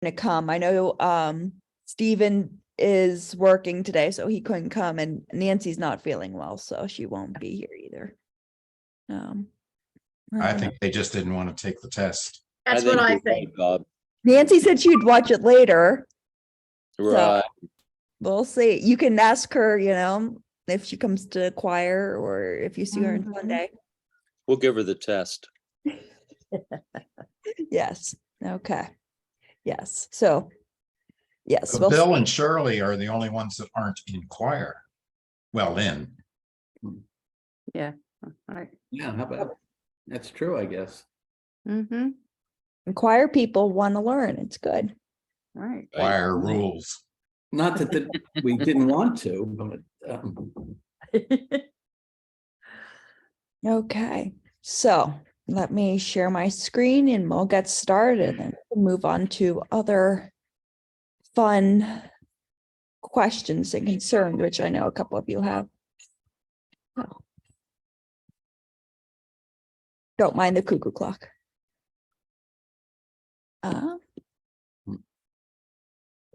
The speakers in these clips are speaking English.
to come. I know Steven is working today, so he couldn't come, and Nancy's not feeling well, so she won't be here either. I think they just didn't want to take the test. That's what I you're think. right, Bob. Nancy said she'd watch it later. Right. We'll see. You can ask her, if she comes to choir or if you see her on Sunday. We'll give her the test. Yes. Okay. Yes. So, yes. So we'll Bill and Shirley are the only ones that aren't in choir. Well, in. Yeah, right. Yeah, how about, that's true, I guess. Mm-hmm, choir people want to learn. It's good. right. Choir rules. Not that we didn't want to, but Okay. So let me share my screen and we'll get started and we'll move on to other fun questions and concerns, which I know a couple of you have. So, don't mind the cuckoo clock.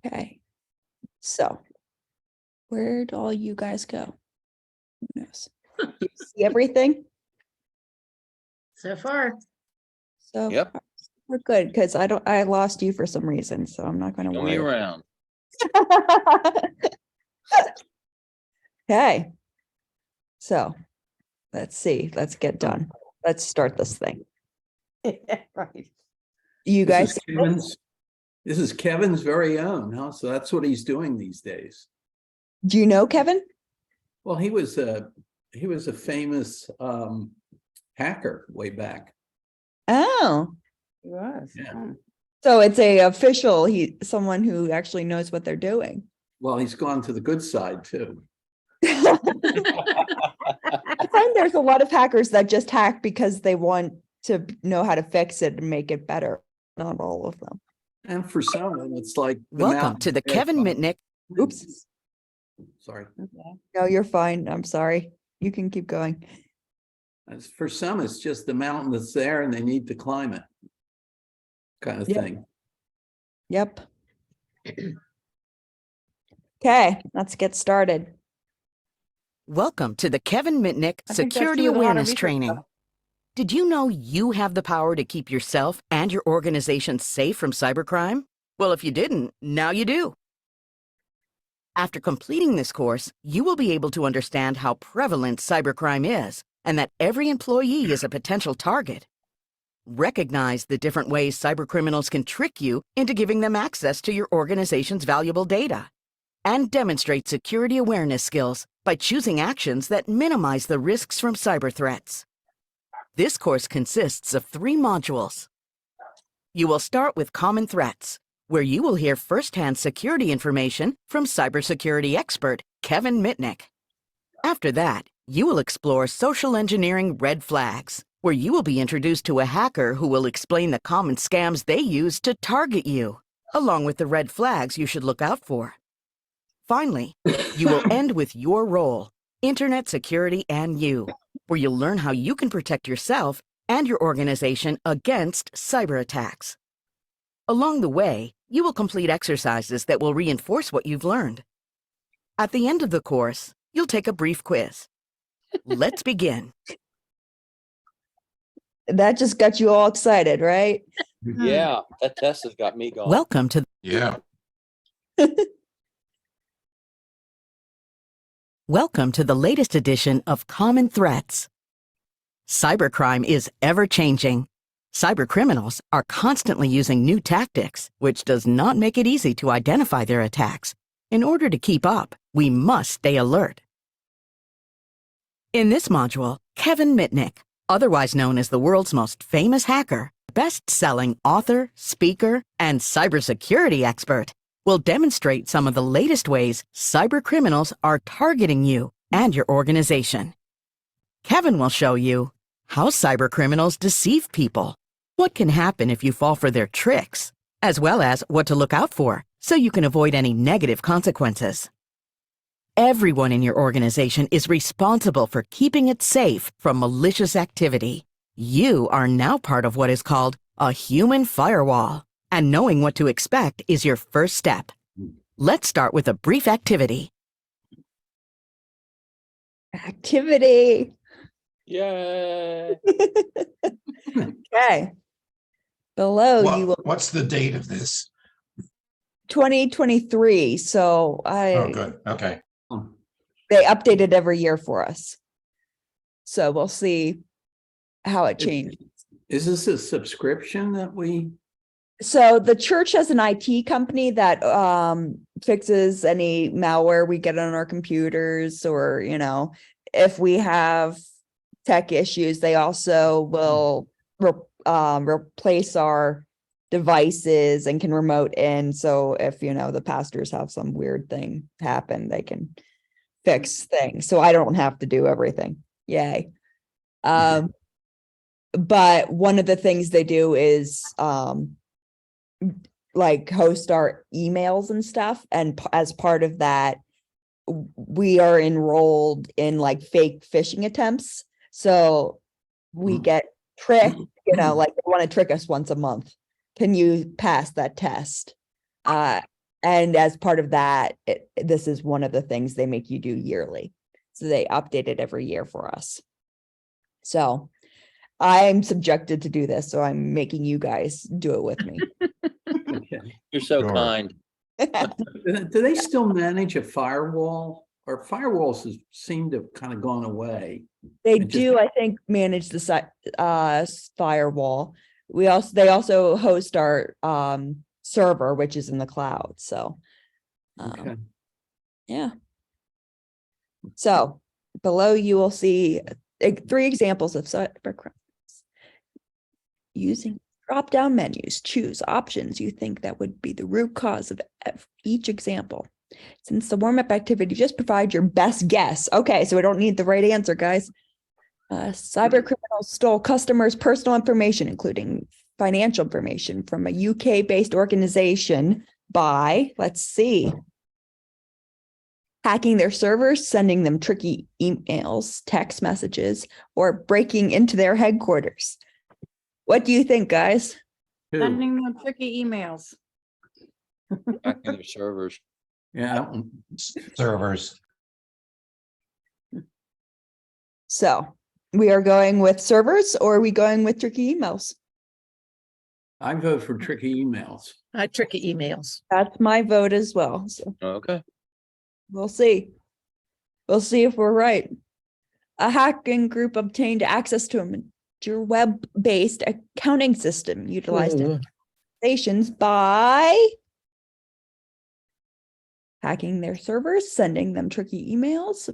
Okay. So where'd all you guys go? Who knows? Do you see everything? So far. So Yep. far, we're good because I lost you for some reason, so I'm not going to Show me worry. around. Okay. So let's see. Let's get done. Let's start this thing. Right. You guys, This is Kevin's very own, huh? So that's what he's doing these days. do you know Kevin? Well, he was a famous hacker way back. Oh, It was. Yeah. so it's a official, someone who actually knows what they're doing. Well, he's gone to the good side too. I find there's a lot of hackers that just hack because they want to know how to fix it and make it better. Not all of them. And for some, it's like the Welcome mountain to the there Kevin from- Mitnick. Oops. Sorry. No, you're fine. I'm sorry. You can keep going. For some, it's just the mountain that's there and they need to climb it. Kind of Yeah. thing. Yep. Okay, let's get started. Welcome to the Kevin Mitnick I think that's Security doing a lot of Awareness research Training. stuff. Did you know you have the power to keep yourself and your organization safe from cybercrime? Well, if you didn't, now you do. After completing this course, you will be able to understand how prevalent cybercrime is and that every employee is a potential target. Recognize the different ways cybercriminals can trick you into giving them access to your organization's valuable data. And demonstrate security awareness skills by choosing actions that minimize the risks from cyber threats. This course consists of 3 modules. You will start with Common Threats, where you will hear firsthand security information from cybersecurity expert Kevin Mitnick. After that, you will explore Social Engineering Red Flags, where you will be introduced to a hacker who will explain the common scams they use to target you, along with the red flags you should look out for. Finally, you will end with Your Role, Internet Security and You, where you'll learn how you can protect yourself and your organization against cyber attacks. Along the way, you will complete exercises that will reinforce what you've learned. At the end of the course, you'll take a brief quiz. Let's begin. That just got you all excited, right? Yeah, that test has got me going. Welcome to Yeah. Welcome to the latest edition of Common Threats. Cybercrime is ever-changing. Cybercriminals are constantly using new tactics, which does not make it easy to identify their attacks. In order to keep up, we must stay alert. In this module, Kevin Mitnick, otherwise known as the world's most famous hacker, best-selling author, speaker, and cybersecurity expert, will demonstrate some of the latest ways cybercriminals are targeting you and your organization. Kevin will show you how cybercriminals deceive people, what can happen if you fall for their tricks, as well as what to look out for so you can avoid any negative consequences. Everyone in your organization is responsible for keeping it safe from malicious activity. You are now part of what is called a human firewall, And knowing what to expect is your first step. Let's start with a brief activity. Activity. Yay. Okay. Below you will What's the date of this? 2023. So Oh, good. Okay. they update it every year for us. So we'll see how it Is- changes. Is this a subscription that we? So the church has an IT company that fixes any malware we get on our computers, or, you know, if we have tech issues, they also will replace our devices and can remote in. So if, you know, the pastors have some weird thing happen, they can fix things. So I don't have to do everything. Yay. But one of the things they do is like host our emails and stuff. And as part of that, we are enrolled in like fake phishing attempts. So we get tricked, you know, like they want to trick us once a month. Can you pass that test? And as part of that, this is one of the things they make you do yearly. So they update it every year for us. So I'm subjected to do this, so I'm making you guys do it with me. Okay. You're so Sure. kind. Do they still manage a firewall, or firewalls seem to have kind of gone away? They It just- do, I think, manage the firewall. They also host our server, which is in the cloud. So Okay. yeah. So below you will see 3 examples of cybercrimes. Using drop-down menus, choose options you think that would be the root cause of each example. Since the warm-up activity, just provide your best guess. Okay, so we don't need the right answer, guys. Cyber criminals stole customers' personal information, including financial information, from a UK-based organization by, let's see, hacking their servers, sending them tricky emails, text messages, or breaking into their headquarters. What do you think, guys? Two. Sending them tricky emails. Hacking their servers. Yeah. Servers. So we are going with servers, or are we going with tricky emails? I vote for tricky emails. Tricky emails. That's my vote as well. So Okay. we'll see. We'll see if we're right. A hacking group obtained access to a major web-based accounting system utilized in organizations by hacking their servers, sending them tricky emails,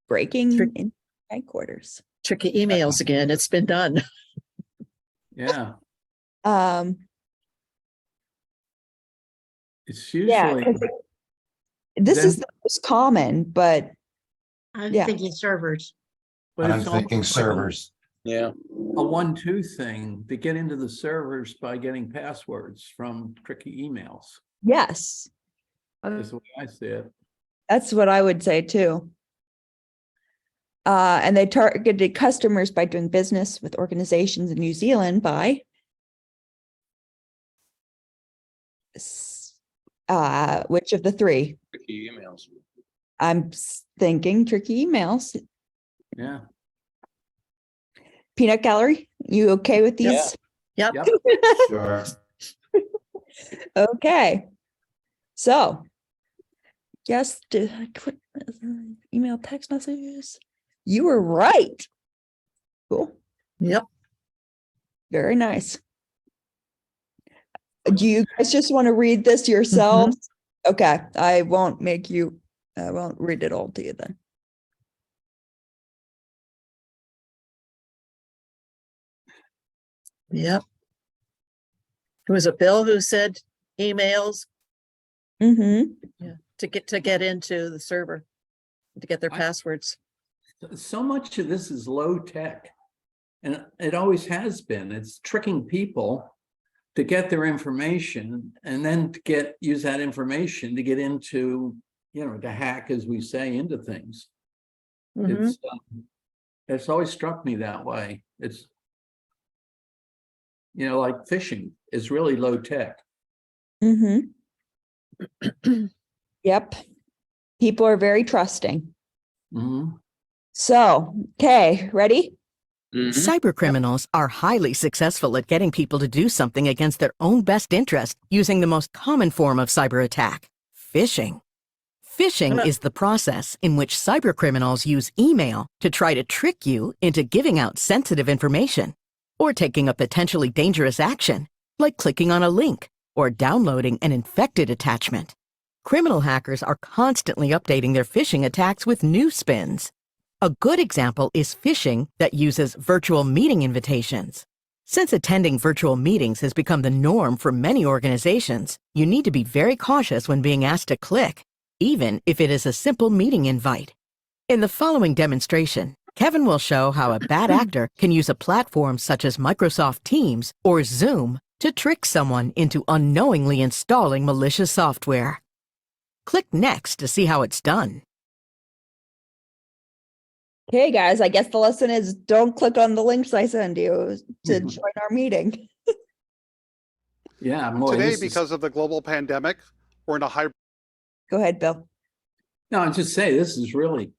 breaking in headquarters. Tricky emails again. It's been done. Yeah, it's Yeah, usually, 'cause this is Then- the most common, but I'm Yeah. thinking servers. but I'm it's thinking almost like servers. Yeah. a 1-2 thing to get into the servers by getting passwords from tricky emails. yes, Is the way I see it. that's what I would say too. And they targeted customers by doing business with organizations in New Zealand by which of the 3? Tricky emails. I'm thinking tricky emails. Yeah. Peanut gallery, you okay with these? Yep. Yep. Sure. Okay. So, yes, email, text messages. You were right. Cool. Yep. Very nice. Do you guys just want to read this yourselves? Okay, I won't read it all to you then. Yep. It was a Bill who said emails Mm-hmm. to get into the server, to get their passwords. So much of this is low tech. And it always has been. It's tricking people to get their information and then to use that information to get into, to hack, as we say, into things. Mhm. It's always struck me that way. It's, like phishing is really low tech. Mm-hmm. Yep. People are very trusting. Mhm. So, okay, ready? Mhm. Cybercriminals are highly successful at getting people to do something against their own best interest using the most common form of cyber attack, phishing. Phishing is the process in which cybercriminals use email to try to trick you into giving out sensitive information or taking a potentially dangerous action, like clicking on a link or downloading an infected attachment. Criminal hackers are constantly updating their phishing attacks with new spins. A good example is phishing that uses virtual meeting invitations. Since attending virtual meetings has become the norm for many organizations, you need to be very cautious when being asked to click, even if it is a simple meeting invite. In the following demonstration, Kevin will show how a bad actor can use a platform such as Microsoft Teams or Zoom to trick someone into unknowingly installing malicious software. Click Next to see how it's done. Okay, guys, I guess the lesson is don't click on the links I send you to Mhm. join our meeting. Yeah, boy, Today, this is- because of the global pandemic, we're in a hybrid Go ahead, Bill. No, I'm just saying, this is really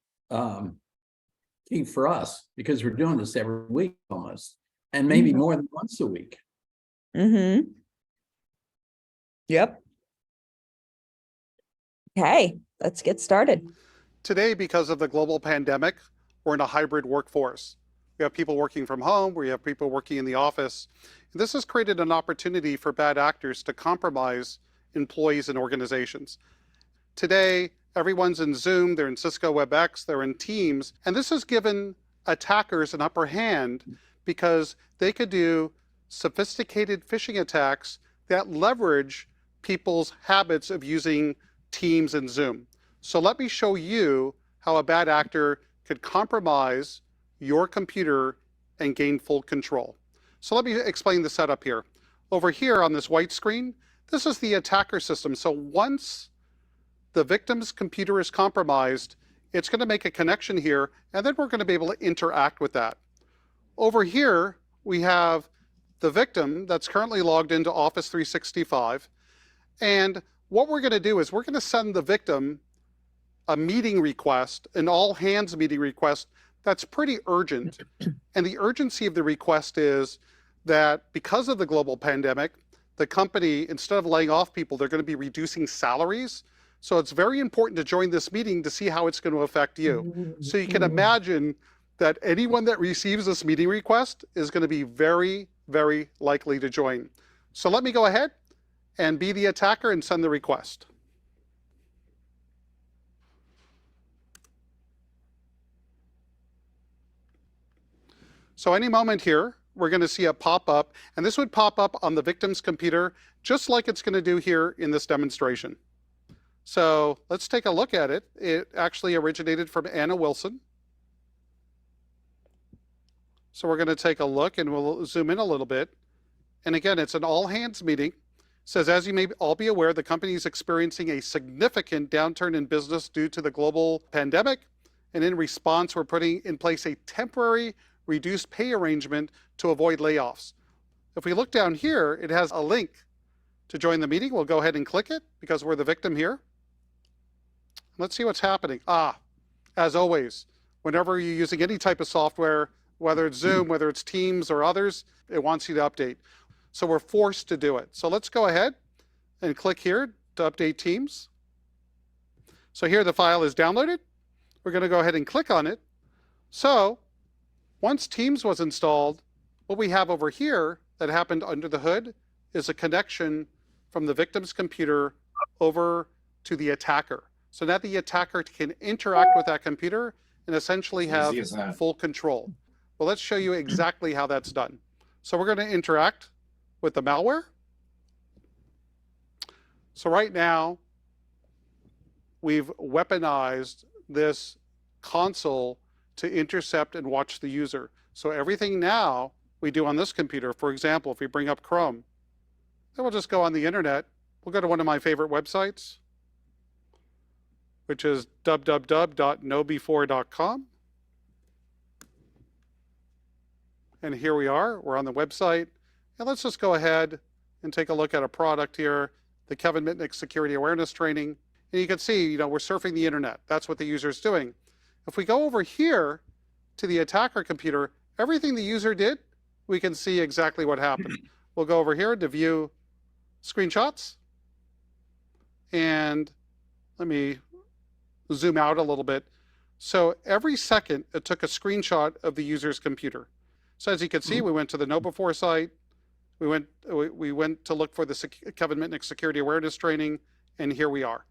key for us because we're doing this every week almost, and maybe more than once a week. Mm-hmm. Yep. Okay, let's get started. Today, because of the global pandemic, we're in a hybrid workforce. We have people working from home, we have people working in the office. This has created an opportunity for bad actors to compromise employees and organizations. Today, everyone's in Zoom, they're in Cisco WebEx, they're in Teams, and this has given attackers an upper hand because they could do sophisticated phishing attacks that leverage people's habits of using Teams and Zoom. So let me show you how a bad actor could compromise your computer and gain full control. So let me explain the setup here. Over here on this white screen, this is the attacker system. So once the victim's computer is compromised, it's going to make a connection here, and then we're going to be able to interact with that. Over here, we have the victim that's currently logged into Office 365. And what we're going to do is we're going to send the victim a meeting request, an all hands meeting request that's pretty urgent. And the urgency of the request is that because of the global pandemic, the company, instead of laying off people, they're going to be reducing salaries. So it's very important to join this meeting to see how it's going to affect you. So you can imagine that anyone that receives this meeting request is going to be very, very likely to join. So let me go ahead and be the attacker and send the request. So any moment here, we're going to see a pop-up, and this would pop up on the victim's computer, just like it's going to do here in this demonstration. So let's take a look at it. It actually originated from Anna Wilson. So we're going to take a look, and we'll zoom in a little bit. And again, it's an all-hands meeting. It says, as you may all be aware, the company is experiencing a significant downturn in business due to the global pandemic. And in response, we're putting in place a temporary reduced pay arrangement to avoid layoffs. If we look down here, it has a link to join the meeting. We'll go ahead and click it because we're the victim here. Let's see what's happening. As always, whenever you're using any type of software, whether it's Zoom, whether it's Teams or others, it wants you to update. So we're forced to do it. So let's go ahead and click here to update Teams. So here the file is downloaded. We're going to go ahead and click on it. So once Teams was installed, what we have over here that happened under the hood is a connection from the victim's computer over to the attacker. So now the attacker can interact with that computer and essentially have Easy as that. full control. Well, let's show you exactly how that's done. So we're going to interact with the malware. So right now, we've weaponized this console to intercept and watch the user. So everything now we do on this computer, for example, if we bring up Chrome, then we'll just go on the internet. We'll go to one of my favorite websites, which is www.knowbefore.com. And here we are, we're on the website. And let's just go ahead and take a look at a product here the Kevin Mitnick security awareness training. And you can see, we're surfing the internet. That's what the user is doing. If we go over here to the attacker computer, everything the user did, we can see exactly what happened. We'll go over here to view screenshots. And let me zoom out a little bit. So every second, it took a screenshot of the user's computer. So as you can see, we went to the KnowBe4 site. We went to look for the Kevin Mitnick security awareness training, and here we are.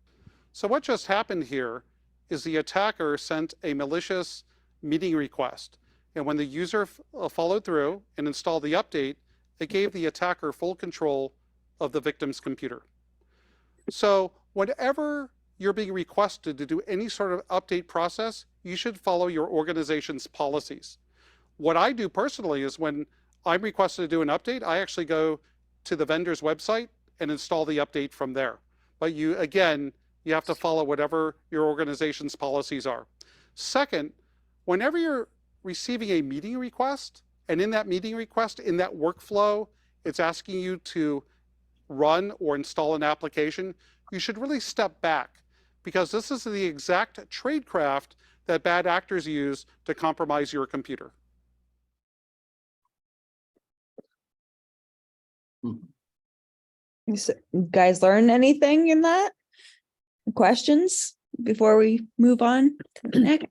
So what just happened here is the attacker sent a malicious meeting request. And when the user followed through and installed the update, it gave the attacker full control of the victim's computer. So whenever you're being requested to do any sort of update process, you should follow your organization's policies. What I do personally is when I'm requested to do an update, I actually go to the vendor's website and install the update from there. But you have to follow whatever your organization's policies are. Second, whenever you're receiving a meeting request, and in that meeting request, in that workflow, it's asking you to run or install an application, you should really step back, because this is the exact tradecraft that bad actors use to compromise your computer. So, you guys learn anything in that? Questions before we move on to the next?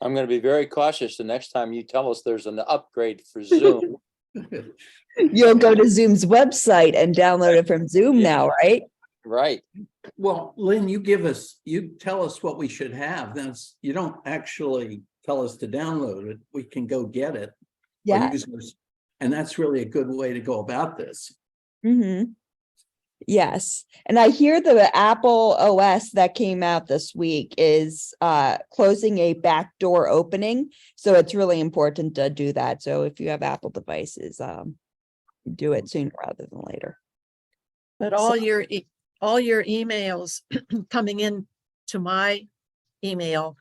I'm going to be very cautious the next time you tell us there's an upgrade for Zoom. You'll go to Zoom's website and download it from Zoom now, right? Right. Well, Lynn, you tell us what we should have. You don't actually tell us to download it. We can go get it. Yeah. And that's really a good way to go about this. Mm-hmm. Yes. And I hear the Apple OS that came out this week is closing a backdoor opening. So it's really important to do that. So if you have Apple devices, do it sooner rather than later. But all your emails coming in to my email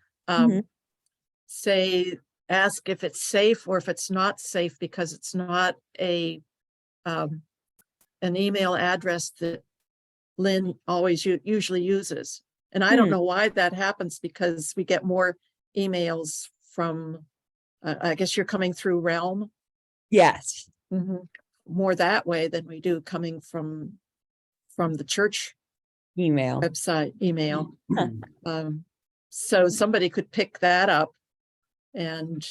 ask if it's safe or if it's not safe, because it's not an email address that Lynn always usually uses. And I don't know why that happens, because we get more emails from, I guess you're coming through Realm. Yes. More that way than we do coming from the church Email. website email. So somebody could pick that up and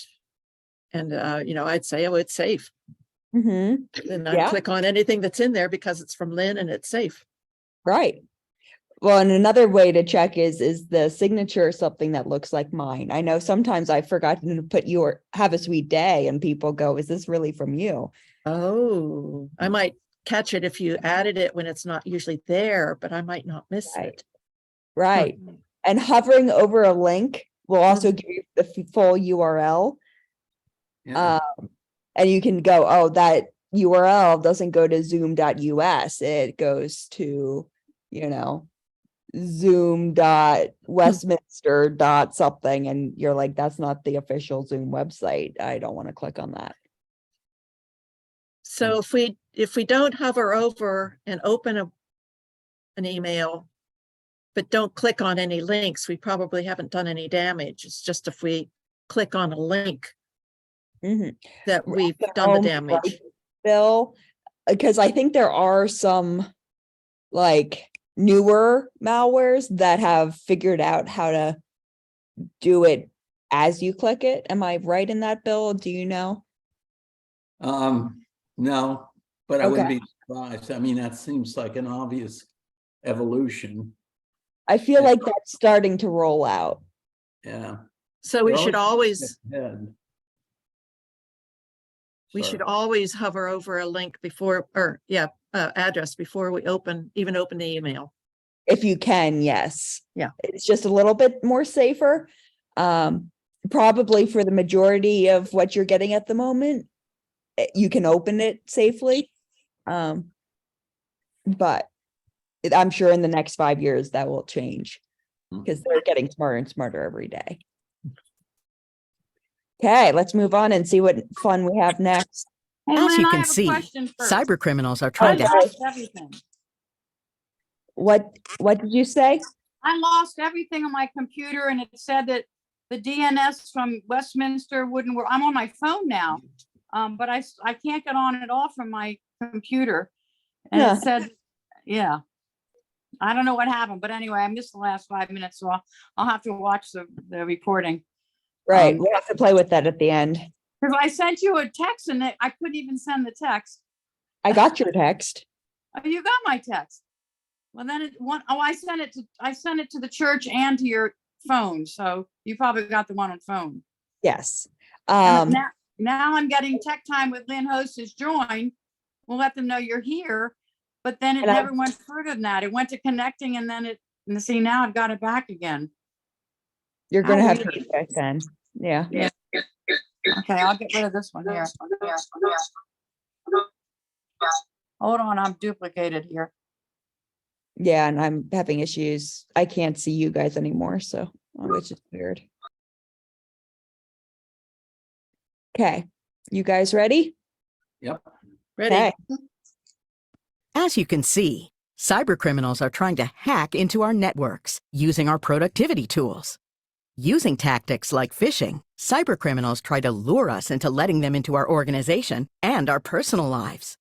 I'd say, oh, it's safe. Mm-hmm. And I Yeah. click on anything that's in there because it's from Lynn and it's safe. Right. Well, and another way to check is the signature something that looks like mine? I know sometimes I've forgotten to put your have a sweet day and people go, is this really from you? Oh, I might catch it if you added it when it's not usually there, but I might not miss Right. it. Right. And hovering over a link will also give you the full URL. Yeah. And you can go, oh, that URL doesn't go to zoom.us. It goes to, zoom.westminster. something. And you're like, that's not the official Zoom website. I don't want to click on that. So if we don't hover over and open an email, but don't click on any links, we probably haven't done any damage. It's just if we click on a link that we've done the damage. Bill, because I think there are some like newer malwares that have figured out how to do it as you click it. Am I right in that, Bill? Do you know? No, but I wouldn't Okay. be surprised. I mean, that seems like an obvious evolution. I feel like that's starting to roll out. Yeah. So we They're should always ahead. We should always hover over a link before, address before we even open the email. If you can, yes. Yeah. It's just a little bit more safer. Probably for the majority of what you're getting at the moment, you can open it safely. But I'm sure in the next 5 years that will change because they're getting smarter and smarter every day. Okay, let's move on and see what fun we have next. Hey, As Lynn, you I can have a see, question first. cyber criminals are I trying to Okay. lost everything. What did you say? I lost everything on my computer and it said that the DNS from Westminster wouldn't work. I'm on my phone now. But I can't get on and off from my computer. And Huh. it said, yeah. I don't know what happened, but anyway, I missed the last 5 minutes, so I'll have to watch the recording. Right, we'll have to play with that at the end. Because I sent you a text and I couldn't even send the text. I got your text. Oh, you got my text. Well, then I sent it to the church and to your phone. So you probably got the one on phone. Yes. And now I'm getting Tech Time with Lynn Host has joined. We'll let them know you're here. But then it And I- never went further than that. It went to connecting and then and see, now I've got it back again. You're gonna How have to weird. check then. Yeah. Okay, I'll get rid of this one here. Hold on, I'm duplicated here. Yeah, and I'm having issues. I can't see you guys anymore, so which is weird. Okay, you guys ready? Yep. Ready? Okay. As you can see, cybercriminals are trying to hack into our networks using our productivity tools. Using tactics like phishing, cybercriminals try to lure us into letting them into our organization and our personal lives.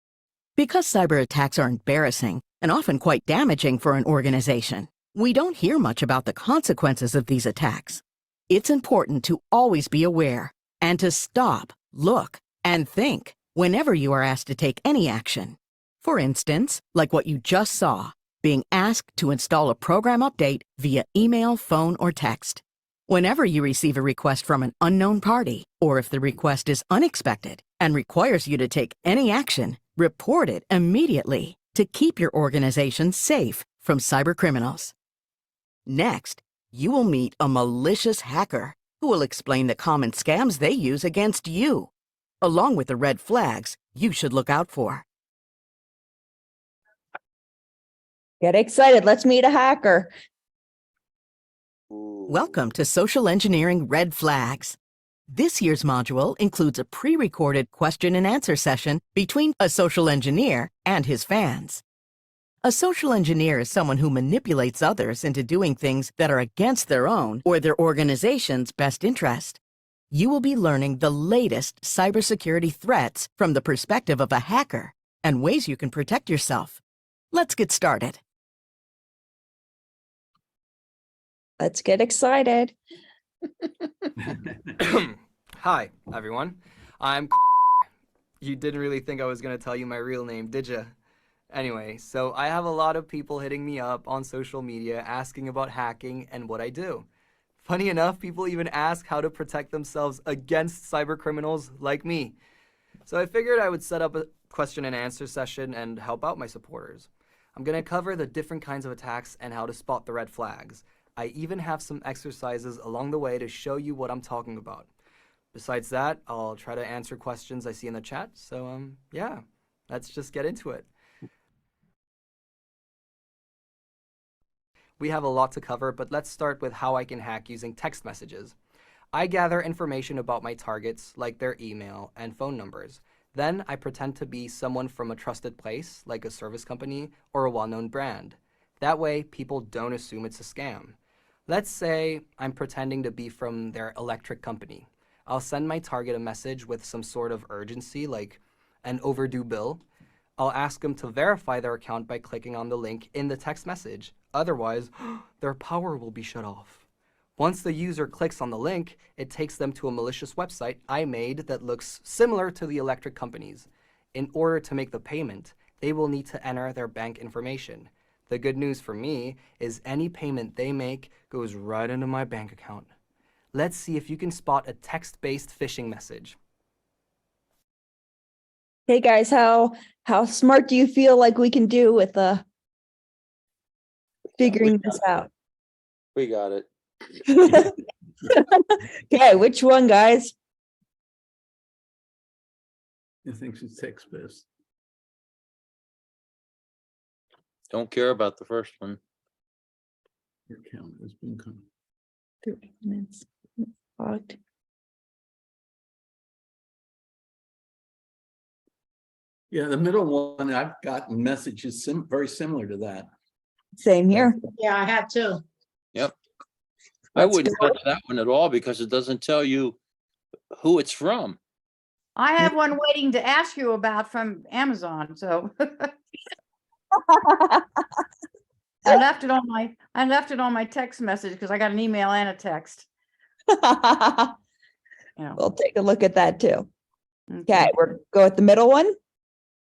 Because cyber attacks are embarrassing and often quite damaging for an organization, we don't hear much about the consequences of these attacks. It's important to always be aware and to stop, look, and think whenever you are asked to take any action. For instance, like what you just saw, being asked to install a program update via email, phone, or text. Whenever you receive a request from an unknown party, or if the request is unexpected and requires you to take any action, report it immediately to keep your organization safe from cybercriminals. Next, you will meet a malicious hacker who will explain the common scams they use against you, along with the red flags you should look out for. Get excited. Let's meet a hacker. Welcome to Social Engineering Red Flags. This year's module includes a pre-recorded question and answer session between a social engineer and his fans. A social engineer is someone who manipulates others into doing things that are against their own or their organization's best interest. You will be learning the latest cybersecurity threats from the perspective of a hacker and ways you can protect yourself. Let's get started. Let's get excited. Hi, everyone. I'm Condor. You didn't really think I was going to tell you my real name, did you? Anyway, so I have a lot of people hitting me up on social media asking about hacking and what I do. Funny enough, people even ask how to protect themselves against cybercriminals like me. So I figured I would set up a question and answer session and help out my supporters. I'm going to cover the different kinds of attacks and how to spot the red flags. I even have some exercises along the way to show you what I'm talking about. Besides that, I'll try to answer questions I see in the chat. So, yeah, let's just get into it. We have a lot to cover, but let's start with how I can hack using text messages. I gather information about my targets, like their email and phone numbers. Then I pretend to be someone from a trusted place, like a service company or a well-known brand. That way, people don't assume it's a scam. Let's say I'm pretending to be from their electric company. I'll send my target a message with some sort of urgency, like an overdue bill. I'll ask them to verify their account by clicking on the link in the text message. Otherwise, their power will be shut off. Once the user clicks on the link, it takes them to a malicious website I made that looks similar to the electric company's. In order to make the payment, they will need to enter their bank information. The good news for me is any payment they make goes right into my bank account. Let's see if you can spot a text-based phishing message. Hey guys, how smart do you feel like we can do with figuring this out? We got it. Okay, which one, guys? He thinks it's text-based. Don't care about the first one. Your account has been con- 30 minutes. Logged. Yeah, the middle one, I've gotten messages very similar to that. Same here. Yeah, I had to. I Let's wouldn't go. touch that one at all because it doesn't tell you who it's from. I have one waiting to ask you about from Amazon, so I left it on my text message because I got an email and a text, you know. We'll take a look at that too. Okay, we're go with the middle one.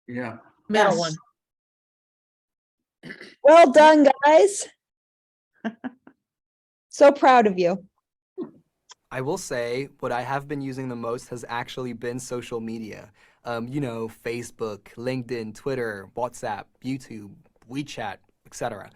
Yeah. Middle Yes. one. Well done, guys. So proud of you. I will say what I have been using the most has actually been social media. Facebook, LinkedIn, Twitter, WhatsApp, YouTube, WeChat, etc.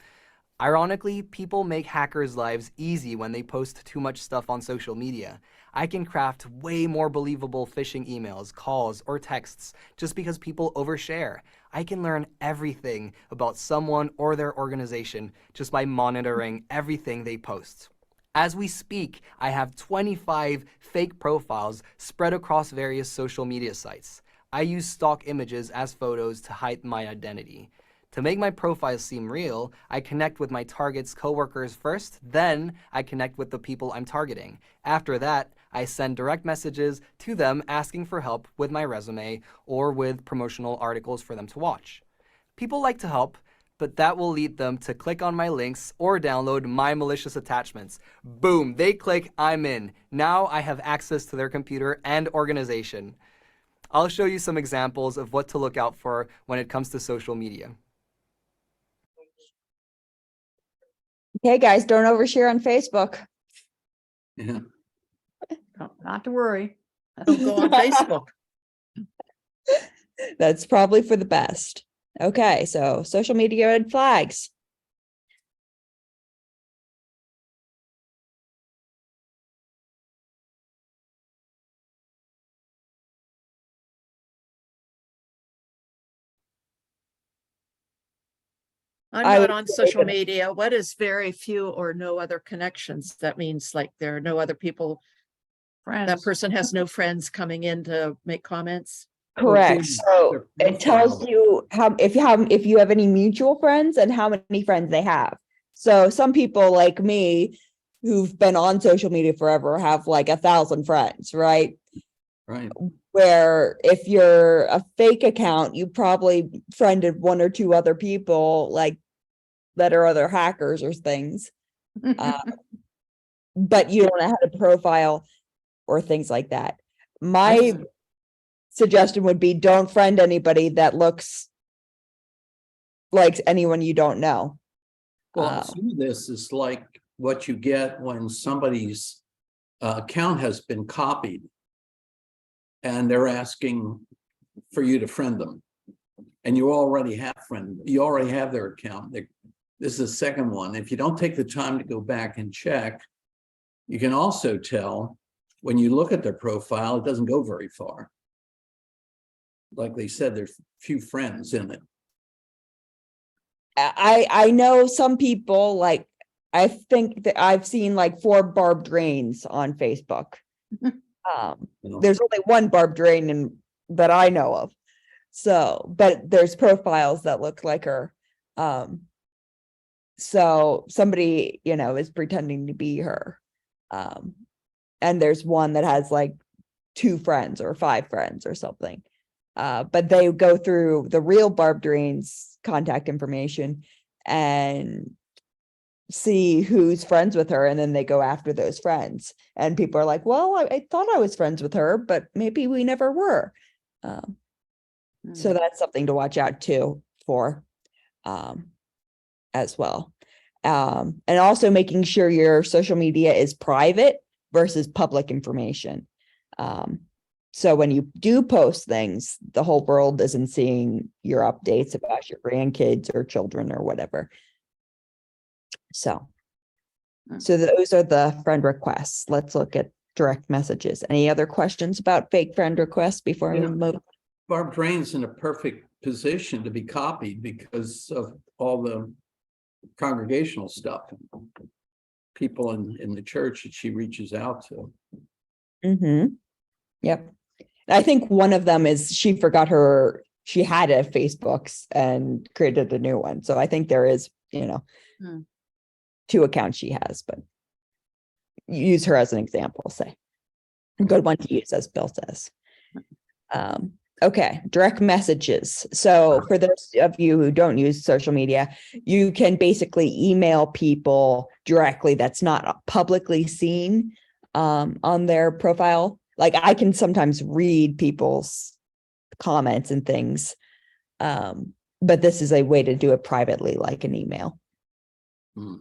Ironically, people make hackers' lives easy when they post too much stuff on social media. I can craft way more believable phishing emails, calls, or texts just because people overshare. I can learn everything about someone or their organization just by monitoring everything they post. As we speak, I have 25 fake profiles spread across various social media sites. I use stock images as photos to hide my identity. To make my profiles seem real, I connect with my target's coworkers first, then I connect with the people I'm targeting. After that, I send direct messages to them asking for help with my resume or with promotional articles for them to watch. People like to help, but that will lead them to click on my links or download my malicious attachments. Boom, they click, I'm in. Now I have access to their computer and organization. I'll show you some examples of what to look out for when it comes to social media. Okay, guys, don't overshare on Facebook. Yeah. No, not to worry. Don't go on Facebook. That's probably for the best. Okay, so social media red flags. I'm I not would on say social that- media. What is very few or no other connections? That means like there are no other people. That Friends. person has no friends coming in to make comments. Correct. Okay, So their it tells profile. you if you have any mutual friends and how many friends they have. So some people like me who've been on social media forever have like 1,000 friends, right? Right. Where if you're a fake account, you probably friended one or two other people like that are other hackers or things. But you don't have a profile or things like that. My suggestion would be don't friend anybody that looks like anyone you don't know. Well, some of this is like what you get when somebody's account has been copied and they're asking for you to friend them. And you already have their account. This is the second one. If you don't take the time to go back and check, you can also tell when you look at their profile, it doesn't go very far. Like they said, there's few friends in it. I know some people like I think that I've seen like 4 Barb Drains on Facebook. You know? There's only one Barb Drain that I know of. So, but there's profiles that look like her. So somebody, is pretending to be her. And there's one that has like 2 friends or 5 friends or something. But they go through the real Barb Drain's contact information and see who's friends with her, and then they go after those friends. And people are like, well, I thought I was friends with her, but maybe we never were. So that's something to watch out too for as well. And also making sure your social media is private versus public information. So when you do post things, the whole world isn't seeing your updates about your grandkids or children or whatever. So those are the friend requests. Let's look at direct messages. Any other questions about fake friend requests before we Yeah. move? Barb Drain's in a perfect position to be copied because of all the congregational stuff. People in the church that she reaches out to. Mm-hmm. Yep. I think one of them is she forgot she had a Facebook's and created a new one. So I think there is Hmm. 2 accounts she has, but use her as an example, say. A good one to use, as Bill says. Okay, direct messages. So for those of you who don't use social media, you can basically email people directly that's not publicly seen on their profile. Like I can sometimes read people's comments and things. But this is a way to do it privately, like an email. Hmm.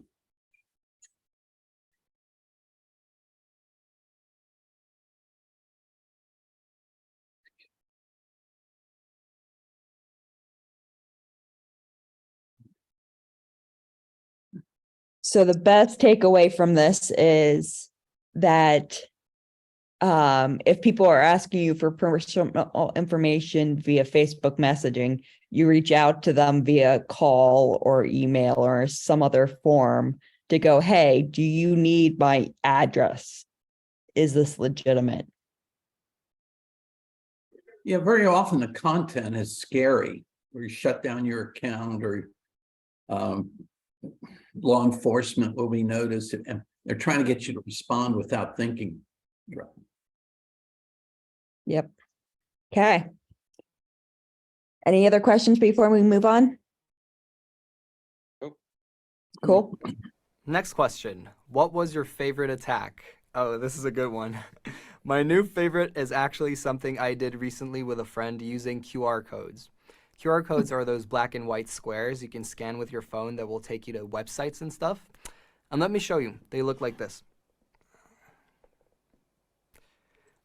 So the best takeaway from this is that if people are asking you for personal information via Facebook messaging, you reach out to them via call or email or some other form to go, hey, do you need my address? Is this legitimate? Yeah, very often the content is scary, or you shut down your account, or law enforcement will be noticed, and they're trying to get you to respond without thinking. Yep. Okay. Any other questions before we move on? Nope. Cool. Next question. What was your favorite attack? Oh, this is a good one. My new favorite is actually something I did recently with a friend using QR codes. QR codes are those black and white squares you can scan with your phone that will take you to websites and stuff. And let me show you. They look like this.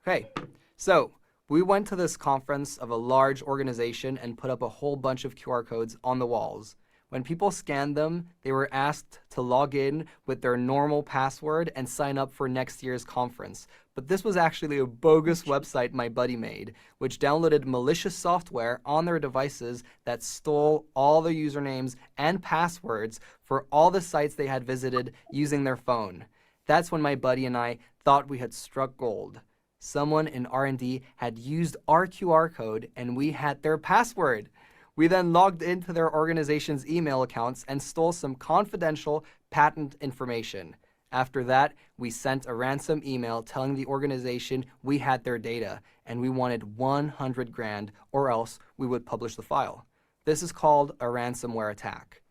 Okay, so we went to this conference of a large organization and put up a whole bunch of QR codes on the walls. When people scanned them, they were asked to log in with their normal password and sign up for next year's conference. But this was actually a bogus website my buddy made, which downloaded malicious software on their devices that stole all the usernames and passwords for all the sites they had visited using their phone. That's when my buddy and I thought we had struck gold. Someone in R&D had used our QR code and we had their password. We then logged into their organization's email accounts and stole some confidential patent information. After that, we sent a ransom email telling the organization we had their data and we wanted 100 grand or else we would publish the file. This is called a ransomware attack.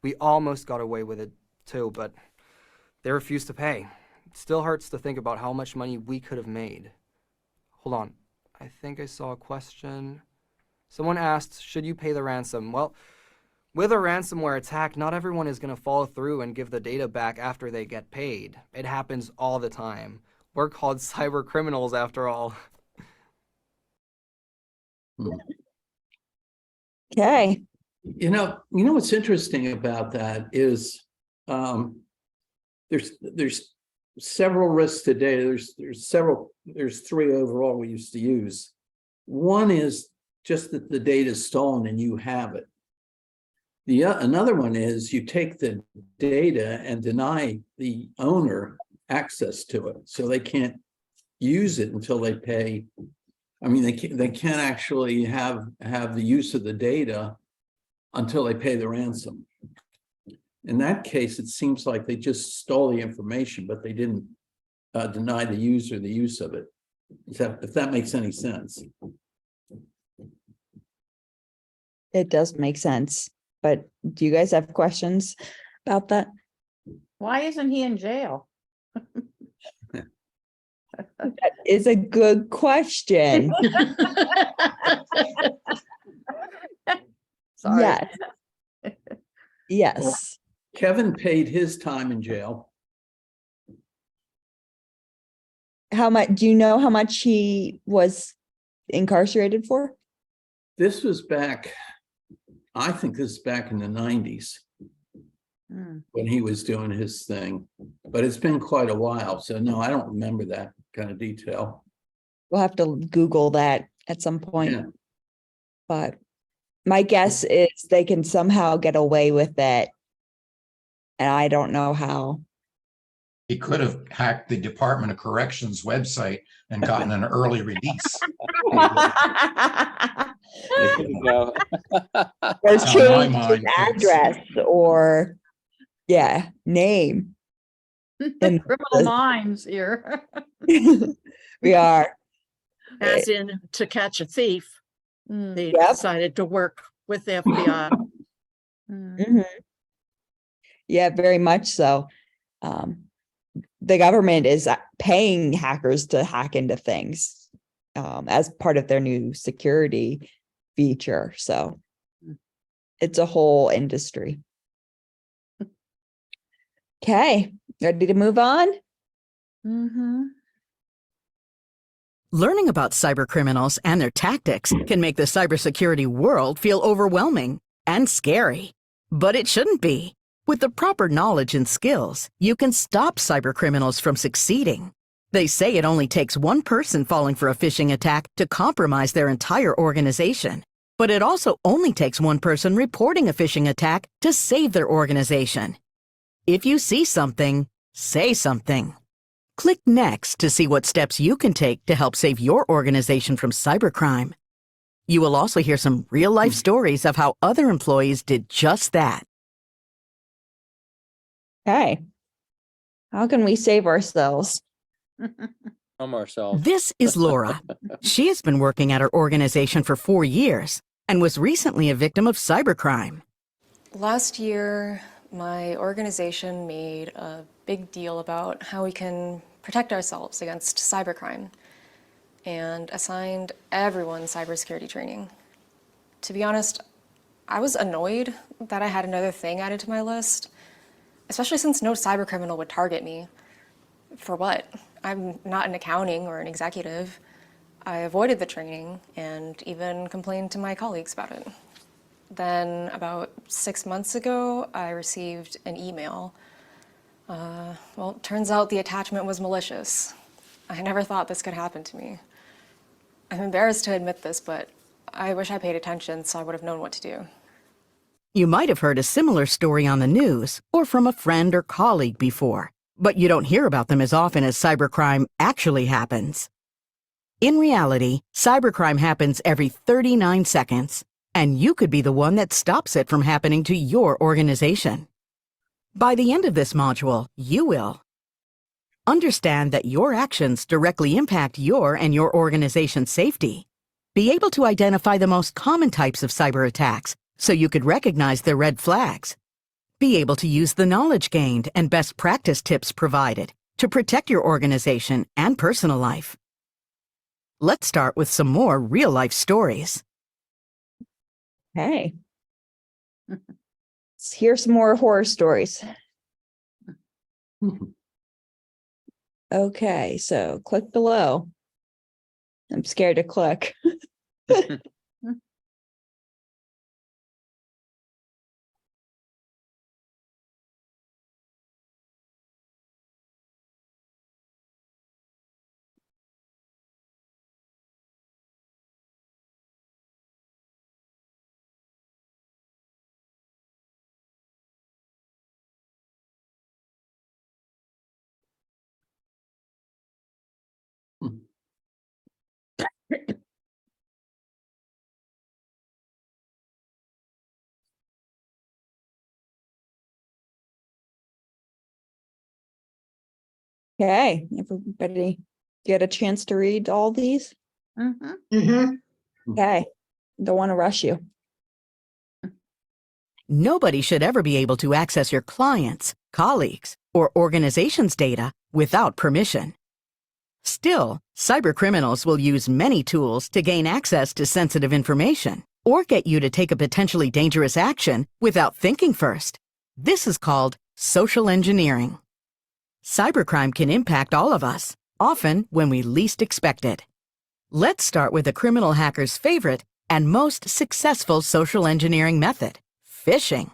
We almost got away with it too, but they refused to pay. It still hurts to think about how much money we could have made. Hold on, I think I saw a question. Someone asked, should you pay the ransom? Well, with a ransomware attack, not everyone is going to follow through and give the data back after they get paid. It happens all the time. We're called cyber criminals after all. Okay. You know what's interesting about that is there's several risks today. There's 3 overall we used to use. One is just that the data is stolen and you have it. Another one is you take the data and deny the owner access to it, so they can't use it until they pay. I mean, they can't actually have the use of the data until they pay the ransom. In that case, it seems like they just stole the information, but they didn't deny the user the use of it. If that makes any sense. It does make sense. But do you guys have questions about that? Why isn't he in jail? That is a good question. Sorry. Yes. Yes. Kevin paid his time in jail. How much, do you know how much he was incarcerated for? This was back, I think this is back in the 90s when he was doing his thing, but it's been quite a while. So no, I don't remember that kind of detail. We'll have to Google that at some point. Yeah. But my guess is they can somehow get away with it. And I don't know how. He could have hacked the Department of Corrections website and gotten an early release. There you go. Or That's on my change his mind, too. address or Yeah, name. And- Criminal minds here. We are. As in to catch a thief, Mm, they Yep. decided to work with the FBI. mm. Mhm. Yeah, very much so. The government is paying hackers to hack into things as part of their new security feature. So it's a whole industry. Okay, ready to move on? Mhm. Learning about cybercriminals and their tactics can make the cybersecurity world feel overwhelming and scary. But it shouldn't be. With the proper knowledge and skills, you can stop cybercriminals from succeeding. They say it only takes one person falling for a phishing attack to compromise their entire organization. But it also only takes one person reporting a phishing attack to save their organization. If you see something, say something. Click Next to see what steps you can take to help save your organization from cybercrime. You will also hear some real-life stories of how other employees did just that. Okay. How can we save ourselves? Ourselves. This is Laura. She has been working at her organization for 4 years and was recently a victim of cybercrime. Last year, my organization made a big deal about how we can protect ourselves against cybercrime and assigned everyone cybersecurity training. To be honest, I was annoyed that I had another thing added to my list, especially since no cybercriminal would target me. For what? I'm not in accounting or an executive. I avoided the training and even complained to my colleagues about it. Then about 6 months ago, I received an email. Well, it turns out the attachment was malicious. I never thought this could happen to me. I'm embarrassed to admit this, but I wish I paid attention so I would have known what to do. You might have heard a similar story on the news or from a friend or colleague before, but you don't hear about them as often as cybercrime actually happens. In reality, cybercrime happens every 39 seconds, and you could be the one that stops it from happening to your organization. By the end of this module, you will understand that your actions directly impact your and your organization's safety. Be able to identify the most common types of cyber attacks so you could recognize their red flags. Be able to use the knowledge gained and best practice tips provided to protect your organization and personal life. Let's start with some more real-life stories. Okay. Let's hear some more horror stories. Okay, so click below. I'm scared to click. Okay, everybody get a chance to read all these? Mhm. Okay, don't want to rush you. Nobody should ever be able to access your clients, colleagues, or organization's data without permission. Still, cybercriminals will use many tools to gain access to sensitive information or get you to take a potentially dangerous action without thinking first. This is called social engineering. Cybercrime can impact all of us, often when we least expect it. Let's start with a criminal hacker's favorite and most successful social engineering method: phishing.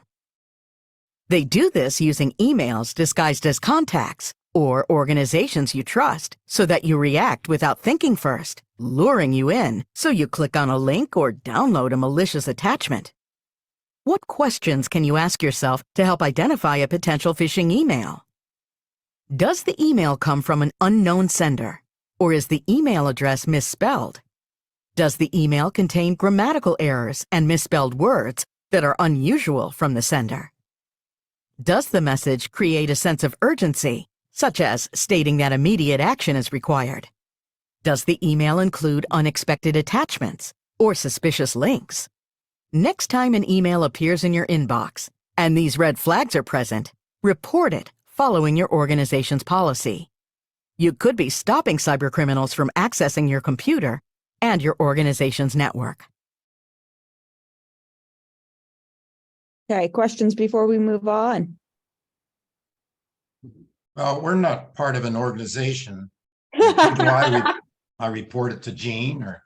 They do this using emails disguised as contacts or organizations you trust so that you react without thinking first, luring you in so you click on a link or download a malicious attachment. What questions can you ask yourself to help identify a potential phishing email? Does the email come from an unknown sender, or is the email address misspelled? Does the email contain grammatical errors and misspelled words that are unusual from the sender? Does the message create a sense of urgency, such as stating that immediate action is required? Does the email include unexpected attachments or suspicious links? Next time an email appears in your inbox and these red flags are present, report it following your organization's policy. You could be stopping cybercriminals from accessing your computer and your organization's network. Okay, questions before we move on? Well, we're not part of an organization. Who do I report it to Jean or?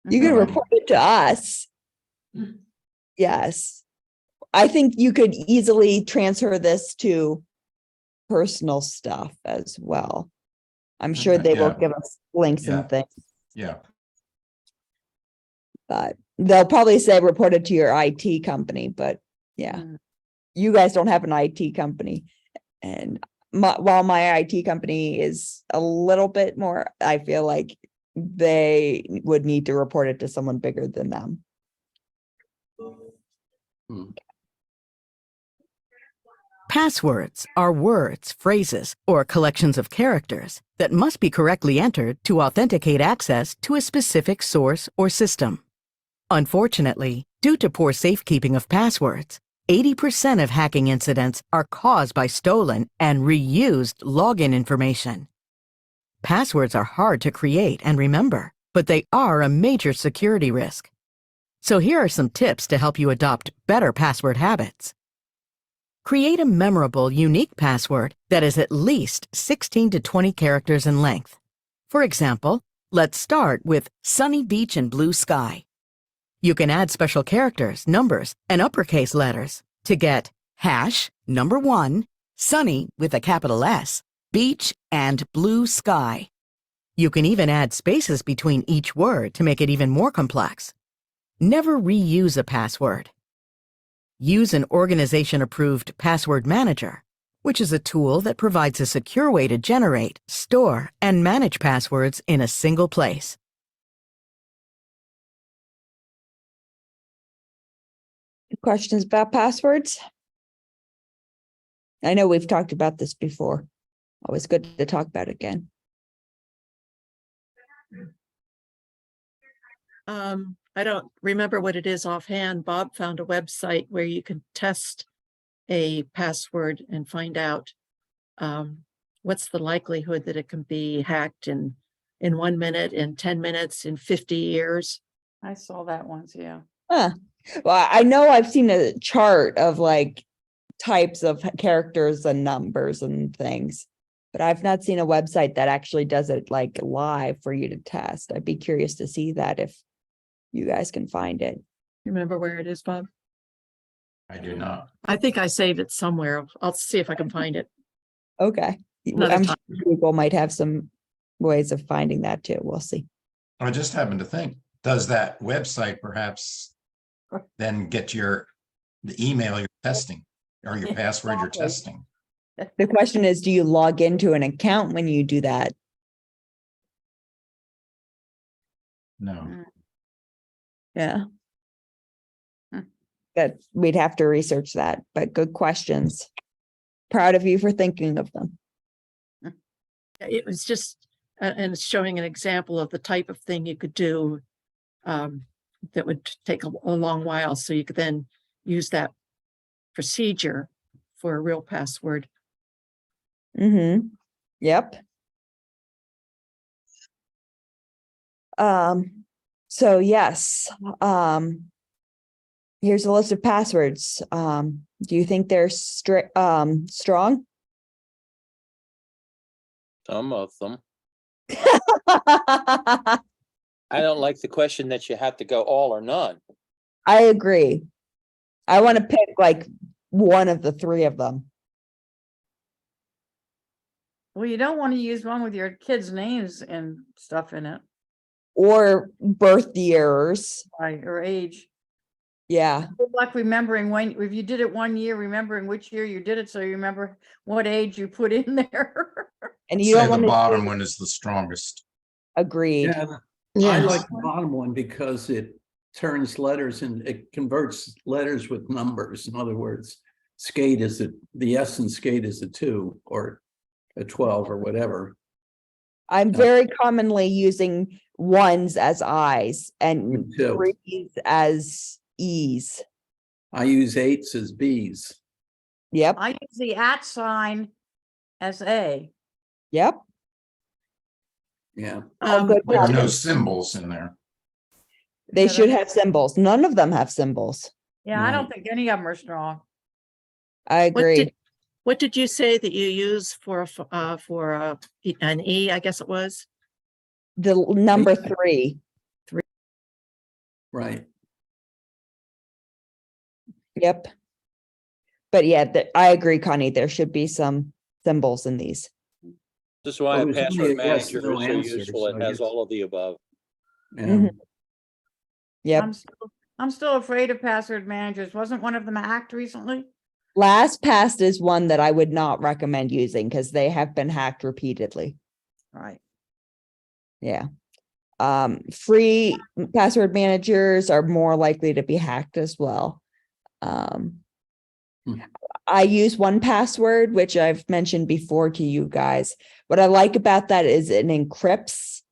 You can report it to us. Yes. I think you could easily transfer this to personal stuff as well. I'm sure they will Yeah. give us links Yeah. and things, Yeah, but they'll probably say report it to your IT company, but yeah. Mm. You guys don't have an IT company. And while my IT company is a little bit more, I feel like they would need to report it to someone bigger than them. Passwords are words, phrases, or collections of characters that must be correctly entered to authenticate access to a specific source or system. Unfortunately, due to poor safekeeping of passwords, 80% of hacking incidents are caused by stolen and reused login information. Passwords are hard to create and remember, but they are a major security risk. So here are some tips to help you adopt better password habits. Create a memorable, unique password that is at least 16 to 20 characters in length. For example, let's start with sunny beach and blue sky. You can add special characters, numbers, and uppercase letters to get #1, sunny with a capital S, beach, and blue sky. You can even add spaces between each word to make it even more complex. Never reuse a password. Use an organization-approved password manager, which is a tool that provides a secure way to generate, store, and manage passwords in a single place. Questions about passwords? I know we've talked about this before. Always good to talk about it again. I don't remember what it is offhand. Bob found a website where you can test a password and find out what's the likelihood that it can be hacked in 1 minute, in 10 minutes, in 50 years. I saw that once, yeah. Huh. Well, I know I've seen a chart of like types of characters and numbers and things, but I've not seen a website that actually does it like live for you to test. I'd be curious to see that if you guys can find it. You remember where it is, Bob? I do not. I think I saved it somewhere. I'll see if I can find it. Okay. Another I'm time. sure Google might have some ways of finding that too. We'll see. I just happened to think, does that website perhaps then get the email you're testing or your password you're Exactly. testing? The question is, do you log into an account when you do that? No. Yeah. Hmm. That we'd have to research that, but good questions. Proud of you for thinking of them. It was just, and it's showing an example of the type of thing you could do that would take a long while. So you could then use that procedure for a real password. Mm-hmm. Yep. So yes, here's a list of passwords. Do you think they're strong? Some of them. I don't like the question that you have to go all or none. I agree. I want to pick like one of the three of them. Well, you don't want to use one with your kids' names and stuff in it, Or birth years. right, or age. Yeah. Good luck remembering when, if you did it 1 year, remembering which year you did it, so you remember what age you put in there. And you Say don't the want to bottom one is the strongest. agreed. Yeah, I like the bottom one because it turns letters and it converts letters with numbers, in other words. skate is the S in skate is a 2 or a 12 or whatever. I'm Yeah. very commonly using ones as I's and Me too. threes as E's. I use 8s as Bs. Yep, I use the @ sign as A. yep. Yeah. All good There are no patterns. symbols in there. They Yeah, should that's- have symbols. None of them have symbols. Yeah, I don't Right. think any of them are strong. I What agree. did, what did you say that you use for an E, I guess it was? Number 3. Right. Yep. But yeah, I agree, Connie. There should be some symbols in these. This is why Well, a there's only password a yes, manager no is so answer, useful. so It I has guess- all of the above. Yeah. Mhm. Yep. I'm still afraid of password managers. Wasn't one of them hacked recently? LastPass is one that I would not recommend using because they have been hacked repeatedly. Right. Yeah. Free password managers are more likely to be hacked as well. Hmm. I use 1Password, which I've mentioned before to you guys. What I like about that is it encrypts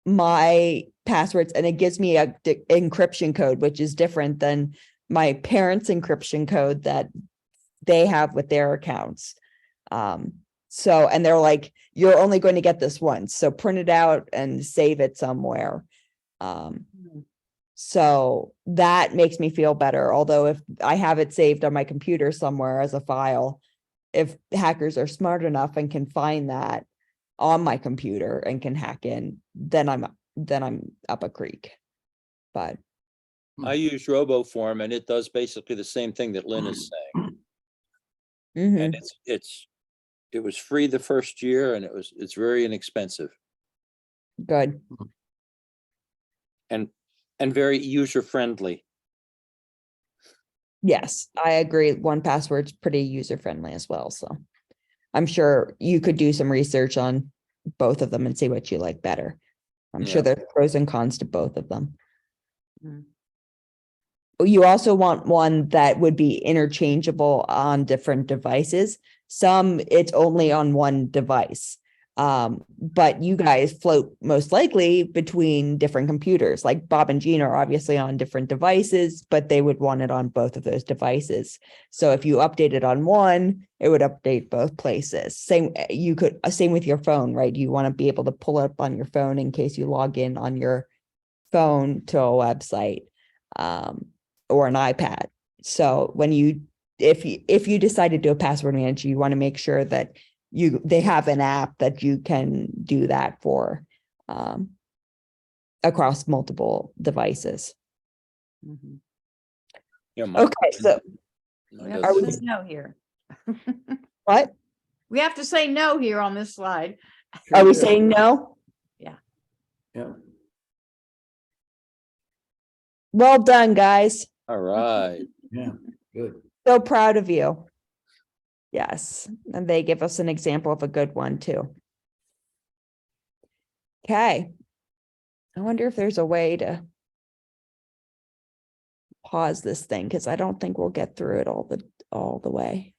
my passwords and it gives me a encryption code, which is different than my parents' encryption code that they have with their accounts. So, and they're like, you're only going to get this once, so print it out and save it somewhere. So that makes me feel better. Although if I have it saved on my computer somewhere as a file, if hackers are smart enough and can find that on my computer and can hack in, then I'm up a creek. But I use RoboForm and it does basically the same thing that Lynn is saying. mhm, And it was free the first year and it's very inexpensive good. and very user friendly. Yes, I agree. 1Password's pretty user friendly as well. So I'm sure you could do some research on both of them and see what you like better. I'm sure Yeah. there's pros and cons to both of them. Mm. You also want one that would be interchangeable on different devices. Some it's only on one device. But you guys float most likely between different computers. Like Bob and Jean are obviously on different devices, but they would want it on both of those devices. So if you update it on one, it would update both places. Same with your phone, right? You want to be able to pull it up on your phone in case you log in on your phone to a website, or an iPad. So when if you decide to do a password manager, you want to make sure that they have an app that you can do that for, across multiple devices. Mhm. Yeah, my- Okay, so my We have does Are to we- say no here. what? We have to say no here on this slide. Are we Sure. saying no? Yeah. Well done, guys. All right. Yeah. Good. So proud of you. Yes, and they give us an example of a good one too. Okay. I wonder if there's a way to pause this thing, because I don't think we'll get through it all the way.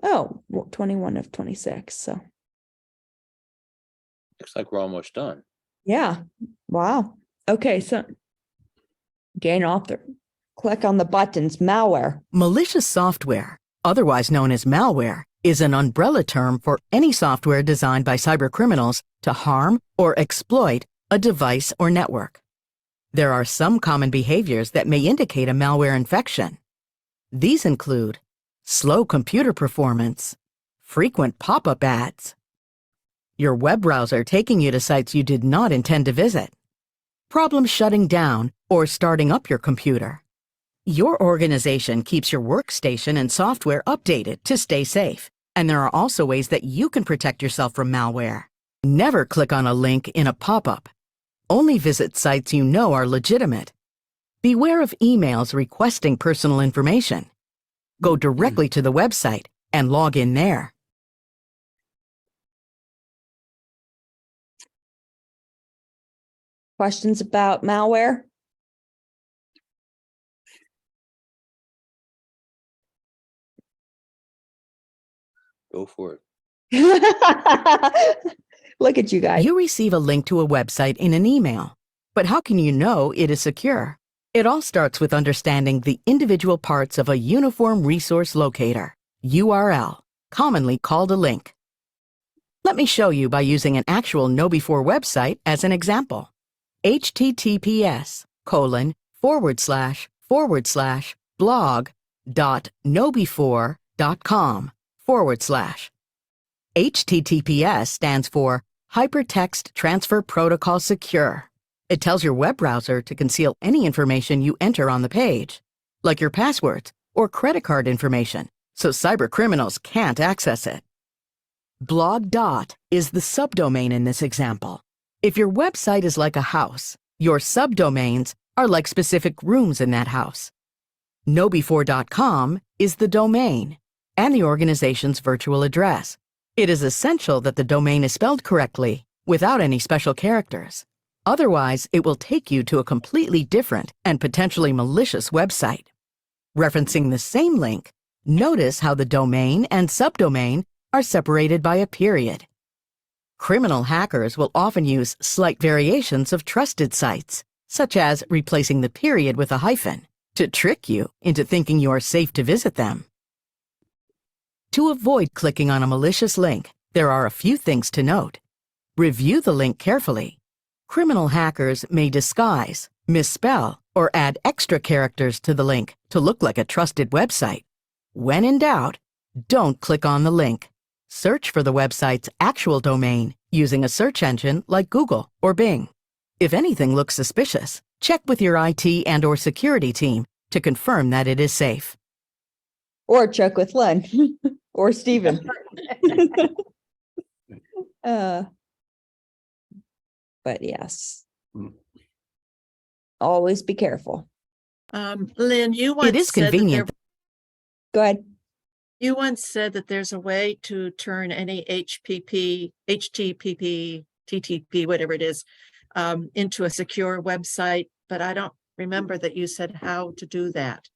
Oh, well, 21 of 26, so Looks like we're almost done. yeah, wow. Okay, so gain author, click on the buttons, malware. Malicious software, otherwise known as malware, is an umbrella term for any software designed by cybercriminals to harm or exploit a device or network. There are some common behaviors that may indicate a malware infection. These include slow computer performance, frequent pop-up ads, your web browser taking you to sites you did not intend to visit, problems shutting down or starting up your computer. Your organization keeps your workstation and software updated to stay safe, and there are also ways that you can protect yourself from malware. Never click on a link in a pop-up. Only visit sites you know are legitimate. Beware of emails requesting personal information. Go directly to the website and log in there. Questions about malware? Go for it. Look at you guys. You receive a link to a website in an email. But how can you know it is secure? It all starts with understanding the individual parts of a Uniform Resource Locator, URL, commonly called a link. Let me show you by using an actual KnowBe4 website as an example. https://blog.knowbe4.com/. HTTPS stands for Hypertext Transfer Protocol Secure. It tells your web browser to conceal any information you enter on the page, like your passwords or credit card information, so cyber criminals can't access it. Blog. Is the subdomain in this example. If your website is like a house, your subdomains are like specific rooms in that house. KnowBe4.com is the domain and the organization's virtual address. It is essential that the domain is spelled correctly, without any special characters. Otherwise, it will take you to a completely different and potentially malicious website. Referencing the same link, notice how the domain and subdomain are separated by a period. Criminal hackers will often use slight variations of trusted sites, such as replacing the period with a hyphen, to trick you into thinking you are safe to visit them. To avoid clicking on a malicious link, there are a few things to note. Review the link carefully. Criminal hackers may disguise, misspell, or add extra characters to the link to look like a trusted website. When in doubt, don't click on the link. Search for the website's actual domain using a search engine like Google or Bing. If anything looks suspicious, check with your IT and/or security team to confirm that it is safe. Or check with Len or Stephen. But yes. Always be careful. Lynn, you once It is said that convenient. Go ahead. you once said that there's a way to turn any HTTP, TTP, whatever it is, into a secure website, but I don't remember that you said how to do that.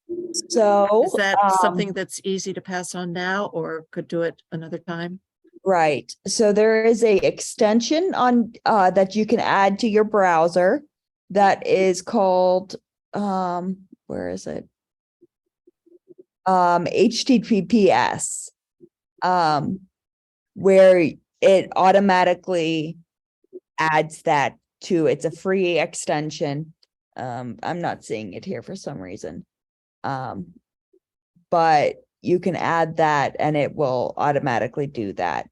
So Is that something that's easy to pass on now, or could do it another time? right. So there is a extension on that you can add to your browser that is called where is it? HTTPS, where it automatically adds that to, it's a free extension. I'm not seeing it here for some reason. But you can add that and it will automatically do that.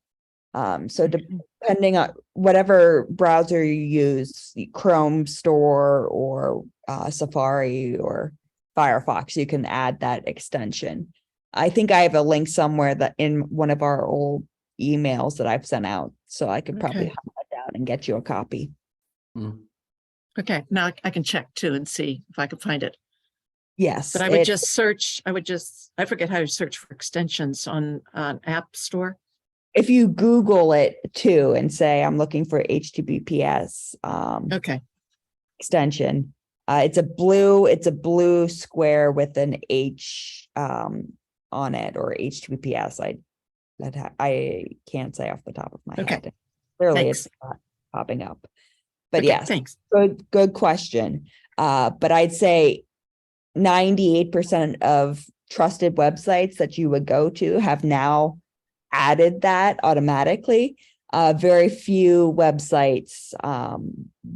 So depending on whatever browser you use, the Chrome Store or Safari or Firefox, you can add that extension. I think I have a link somewhere that in one of our old emails that I've sent out, so I could probably Okay. hunt that down and get you a copy. Okay, now I can check too and see if I can find it. Yes. But I would it- just search, I forget how to search for extensions on App Store. if you Google it too and say, I'm looking for HTTPS Okay, extension, it's a blue square with an H on it, or HTTPS. I can't say off the top of my Okay. head. Clearly Thanks. it's not popping up. But okay, yes, thanks. good question. But I'd say 98% of trusted websites that you would go to have now added that automatically. Very few websites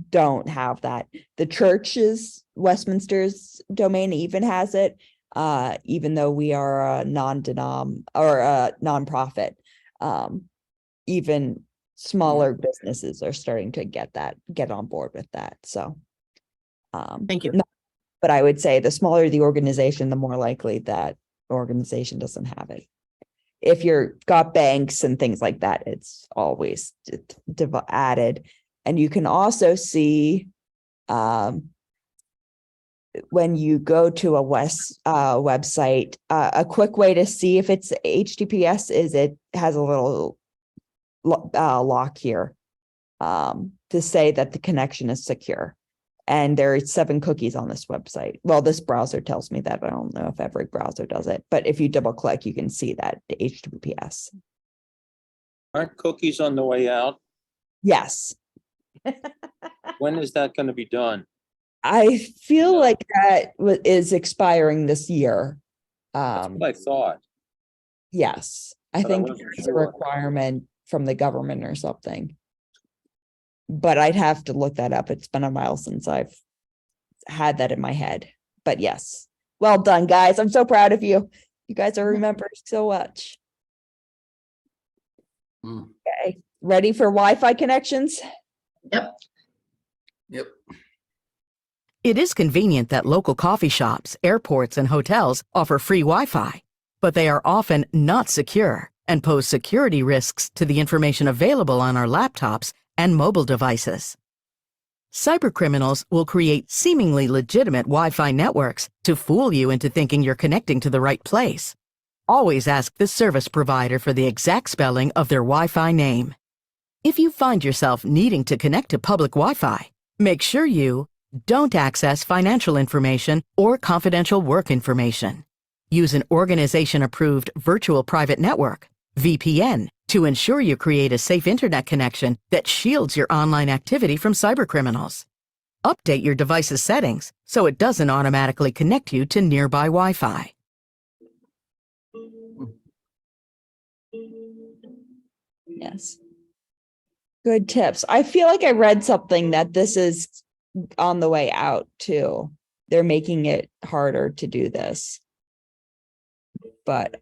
don't have that. The church's, Westminster's domain even has it, even though we are a non-denom or a nonprofit. Even smaller businesses are starting to get on board with that. So Thank you. but I would say the smaller the organization, the more likely that organization doesn't have it. If you're got banks and things like that, it's always added. And you can also see when you go to a website, a quick way to see if it's HTTPS is it has a little lock here to say that the connection is secure. And there are 7 cookies on this website. Well, this browser tells me that. I don't know if every browser does it, but if you double click, you can see that the HTTPS. Aren't cookies on the way out? Yes. When is that going to be done? I feel No. like that is expiring this year. That's what I thought. Yes, I But I think wasn't it's a sure. requirement from the government or something. But I'd have to look that up. It's been a while since I've had that in my head. But yes, well done, guys. I'm so proud of you. You guys are remembering so much. Hmm. Okay, ready for Wi-Fi connections? Yep. It is convenient that local coffee shops, airports, and hotels offer free Wi-Fi, but they are often not secure and pose security risks to the information available on our laptops and mobile devices. Cybercriminals will create seemingly legitimate Wi-Fi networks to fool you into thinking you're connecting to the right place. Always ask the service provider for the exact spelling of their Wi-Fi name. If you find yourself needing to connect to public Wi-Fi, make sure you don't access financial information or confidential work information. Use an organization-approved virtual private network, VPN, to ensure you create a safe internet connection that shields your online activity from cybercriminals. Update your device's settings so it doesn't automatically connect you to nearby Wi-Fi. Yes. Good tips. I feel like I read something that this is on the way out too. They're making it harder to do this. But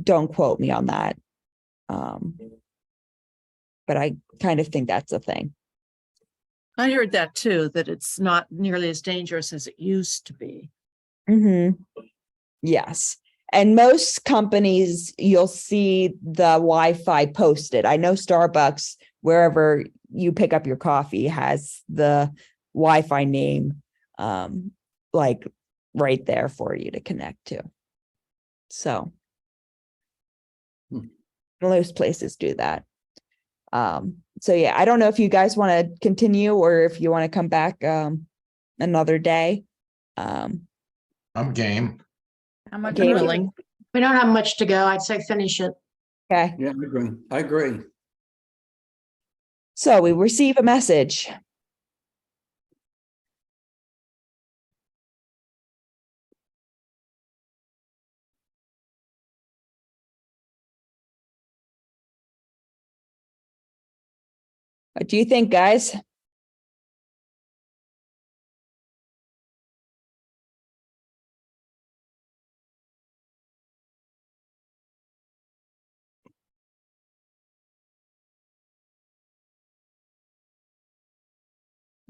don't quote me on that. But I kind of think that's a thing. I heard that too, that it's not nearly as dangerous as it used to be. Yes. And most companies, you'll see the Wi-Fi posted. I know Starbucks, wherever you pick up your coffee, has the Wi-Fi name like right there for you to connect to. So most places do that. So yeah, I don't know if you guys want to continue or if you want to come back another day. I'm game. How much? Okay. Willing. We don't have much to go. I'd say finish it. Okay. Yeah, I agree. I agree. So we receive a message. What do you think, guys?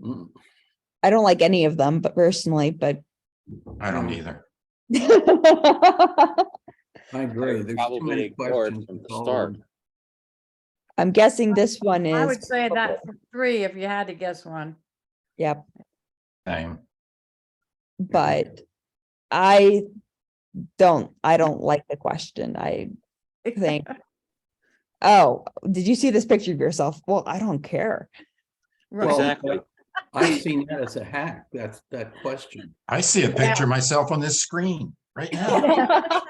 Mm. I don't like any of them, but personally, but I don't either. I agree. There's too Probably many ignored questions. from the to solve. start. I'm guessing this one is. I would say that for 3 if you had to guess one. Yep, Same. but I don't like the question. I think. Oh, did you see this picture of yourself? Well, I don't care. Right. Well, Exactly. I've seen that as a hack. That's that question. I see a picture of myself on this screen right now.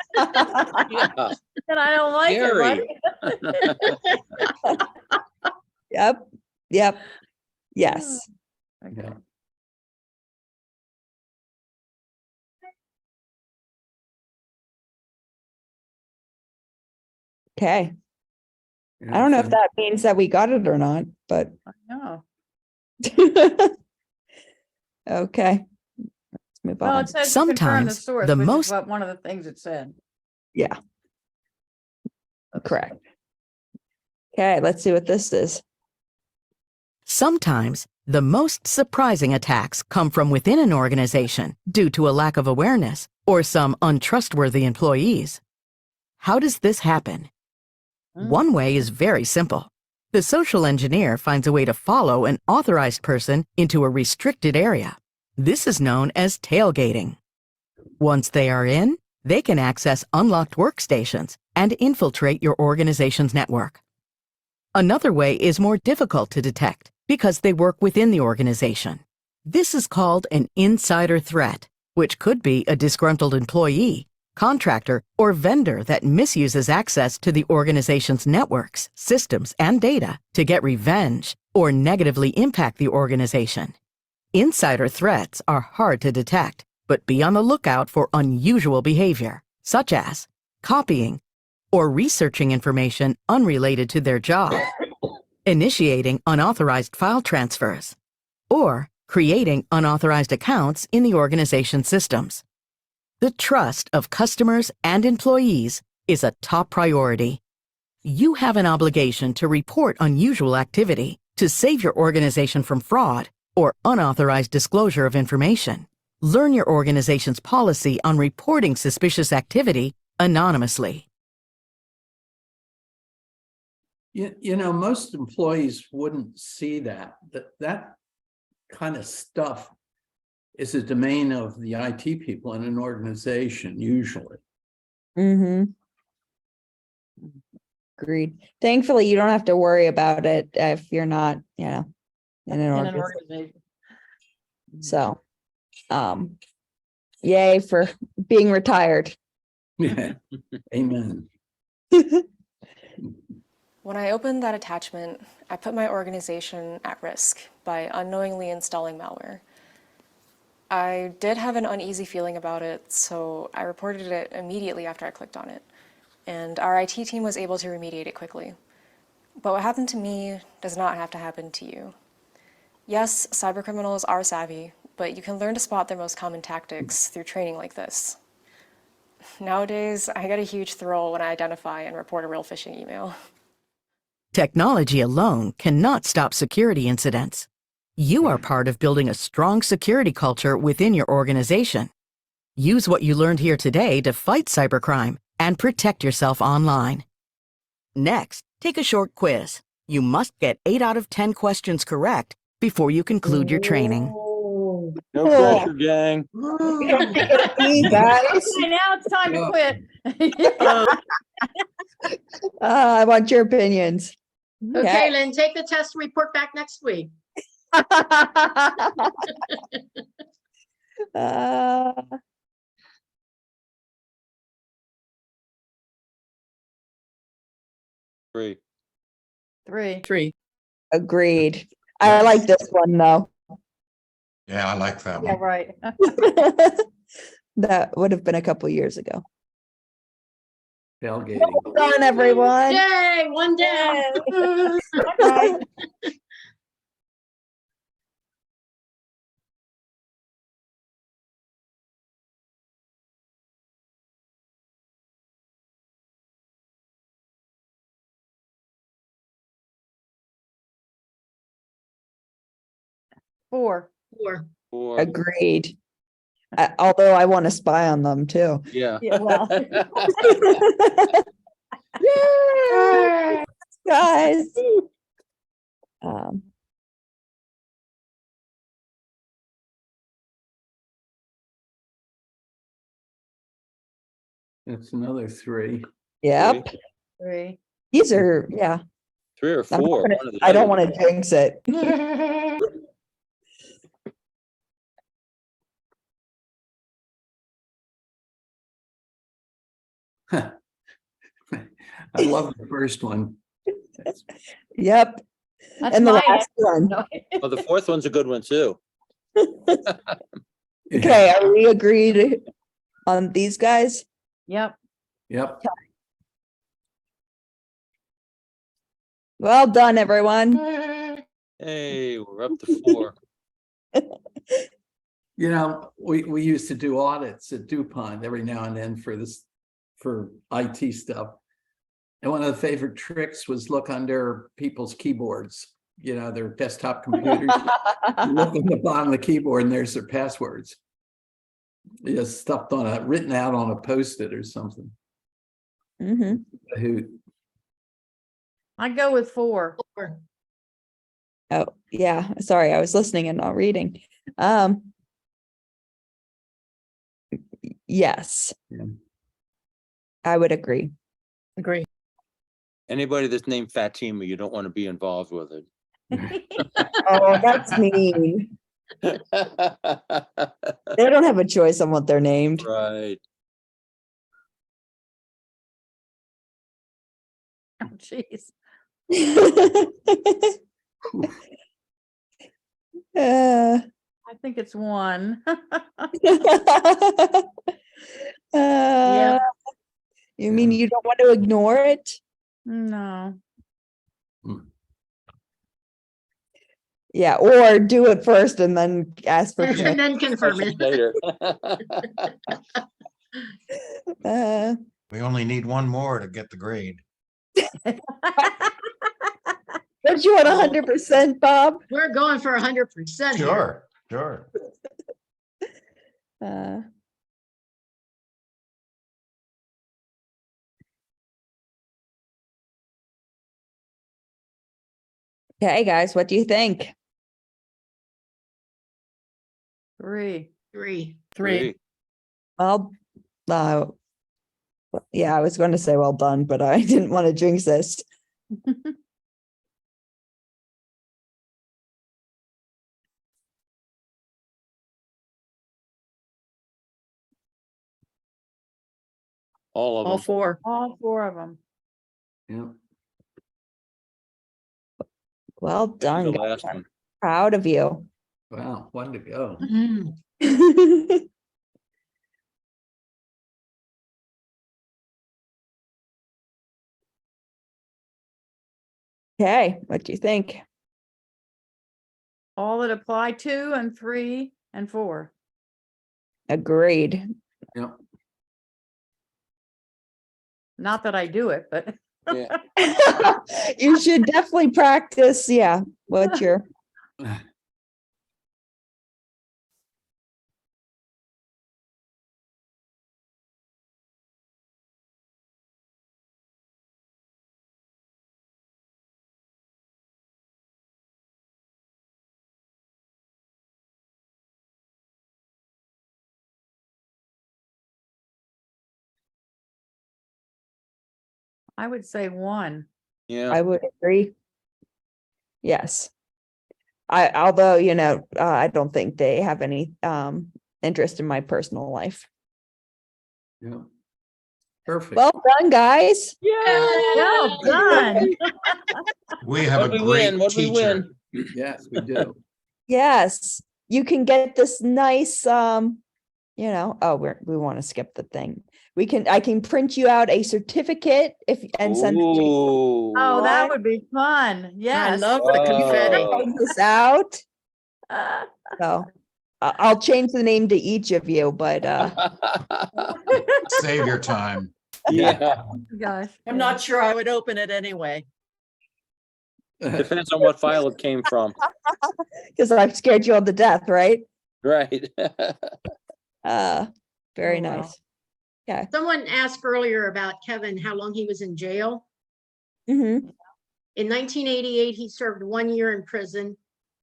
Yeah. And I don't like Scary. Yep, yep, yes. Yeah. Okay, Yeah, I don't know if so- that means that we got it or not, but. No. Okay. Let's move Well, on. it says to confirm the Sometimes source, the which is most- what one of the things it said. Yeah. Correct. Okay, let's see what this is. Sometimes, the most surprising attacks come from within an organization due to a lack of awareness or some untrustworthy employees. How does this happen? One way is very simple. The social engineer finds a way to follow an authorized person into a restricted area. This is known as tailgating. Once they are in, they can access unlocked workstations and infiltrate your organization's network. Another way is more difficult to detect because they work within the organization. This is called an insider threat, which could be a disgruntled employee, contractor, or vendor that misuses access to the organization's networks, systems, and data to get revenge or negatively impact the organization. Insider threats are hard to detect, but be on the lookout for unusual behavior, such as copying or researching information unrelated to their job, initiating unauthorized file transfers, or creating unauthorized accounts in the organization's systems. The trust of customers and employees is a top priority. You have an obligation to report unusual activity to save your organization from fraud or unauthorized disclosure of information. Learn your organization's policy on reporting suspicious activity anonymously. You know, most employees wouldn't see that kind of stuff is a domain of the IT people in an organization, usually. Mm-hmm. Agreed. Thankfully, you don't have to worry about it if you're not, in an organization. So, yay for being retired. Yeah. Amen. When I opened that attachment, I put my organization at risk by unknowingly installing malware. I did have an uneasy feeling about it, so I reported it immediately after I clicked on it, and our IT team was able to remediate it quickly. But what happened to me does not have to happen to you. Yes, cybercriminals are savvy, but you can learn to spot their most common tactics through training like this. Nowadays, I get a huge thrill when I identify and report a real phishing email. Technology alone cannot stop security incidents. You are part of building a strong security culture within your organization. Use what you learned here today to fight cybercrime and protect yourself online. Next, take a short quiz. You must get 8 out of 10 questions correct before you conclude your training. No pressure, gang. You guys. Now it's time to quit. I want your opinions. Okay, Lynn, take the test and report back next week. Uh, Three. Three. agreed. I like this one though. Yeah, I like that Yeah, one. right. That would have been a couple years ago. Tailgating. Well done, everyone. Yay, one down. Four. Four. Agreed. Although I want to spy on them too. Yeah. Yeah, well. Yay, guys. That's another 3. Yep. Three. These are, yeah. 3 or I'm not 4. gonna- one or the I don't other. want to jinx it. I love the first one. Yep. That's And the my last one. answer. Oh, the 4th one's a good one too. Okay, are we agreed on these guys? Yep. Yep. Well done, everyone. Hey, we're up to 4. You know, we used to do audits at DuPont every now and then for IT stuff. And one of the favorite tricks was look under people's keyboards, their desktop computers. You look on the bottom of the keyboard and there's their passwords. Just stuffed written out on a Post-it or something. Mhm. I go with four. Oh, yeah. Sorry, I was listening and not reading. Yes. Yeah. I would agree. Agree. Anybody that's named Fatima, you don't want to be involved with it. Oh, that's mean. They don't have a choice on what they're named. Right. jeez. Uh, I think it's 1. uh, you mean Yeah. you don't want to ignore it? No. Yeah, or do it first and then ask for And permission. then confirm it. Later. Uh, We only need one more to get the grade. don't you want 100%, Bob? We're going for 100% here. Sure, sure. Uh, Okay, guys, what do you think? 3. 3. 3. Well, yeah, I was going to say well done, but I didn't want to jinx this. All of All them. 4. All 4 of them. Yeah. Well The done, guys. last I'm one. proud of you. Wow, one to go. Okay, what do you think? All that apply to and 3 and 4. Agreed. Yeah. Not that I do it, but Yeah. You should definitely practice. Yeah, what's your I would say 1. Yeah. I would agree. Yes. Although, I don't think they have any interest in my personal life. Yeah. Perfect. Well done, guys. Well done. We have a What we great win? What we teacher. win? Yes, we do. Yes, you can get this nice, oh, we want to skip the thing. I can print you out a certificate and send it to you. Ooh. Oh, that would be fun. I Yes. love the confetti. Oh. Print this out. Uh, So I'll change the name to each of you, but Save your time. Yeah, Gosh. I'm not sure I would open it anyway. depends on what file it came from. because I've scared you all to death, right? Right. Very Oh, wow. nice. Yeah. Someone asked earlier about Kevin, how long he was in jail. Mm-hmm. In 1988, he served 1 year in prison.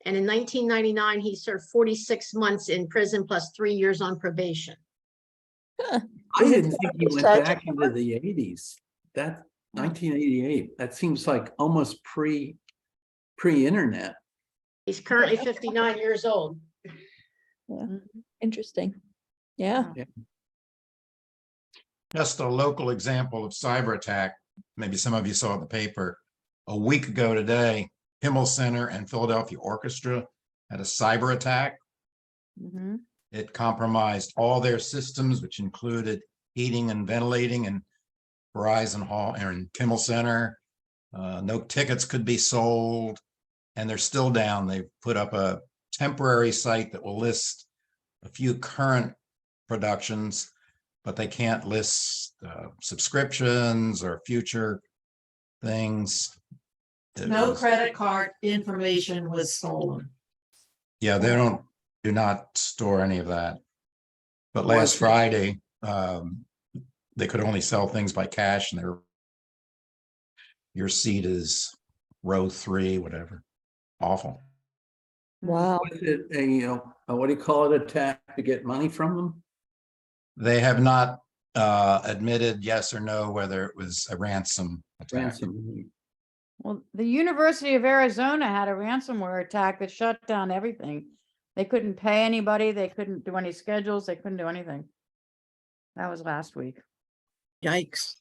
And in 1999, he served 46 months in prison plus 3 years on probation. I Is it didn't think he went discharge back into the 80s. That 1988, that seems like almost pre-internet. He's currently 59 years old. Interesting. Yeah. Just a local example of cyber attack. Maybe some of you saw in the paper. A week ago today, Himmel Center and Philadelphia Orchestra had a cyber attack. Mhm. It compromised all their systems, which included heating and ventilating in Verizon Hall and Kimmel Center. No tickets could be sold, and they're still down. They've put up a temporary site that will list a few current productions, but they can't list subscriptions or future things. It No was- credit card information was stolen. Yeah, they do not store any of that. But Why last is it- Friday, they could only sell things by cash and your seat is row 3, whatever. Awful. Wow. Was it what do you call it, attack to get money from them? They have not admitted yes or no whether it was a ransom attack. Ransom. Well, the University of Arizona had a ransomware attack that shut down everything. They couldn't pay anybody. They couldn't do any schedules. They couldn't do anything. That was last week. Yikes.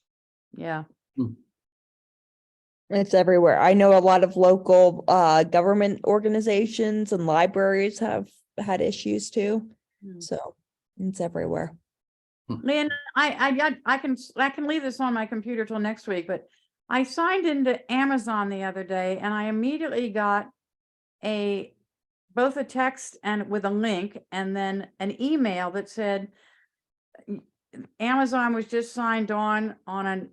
Yeah. It's everywhere. I know a lot of local government organizations and libraries have had issues too. Hmm. So it's everywhere. Lynn, I can leave this on my computer till next week, but I signed into Amazon the other day and I immediately got both a text and with a link and then an email that said Amazon was just signed on an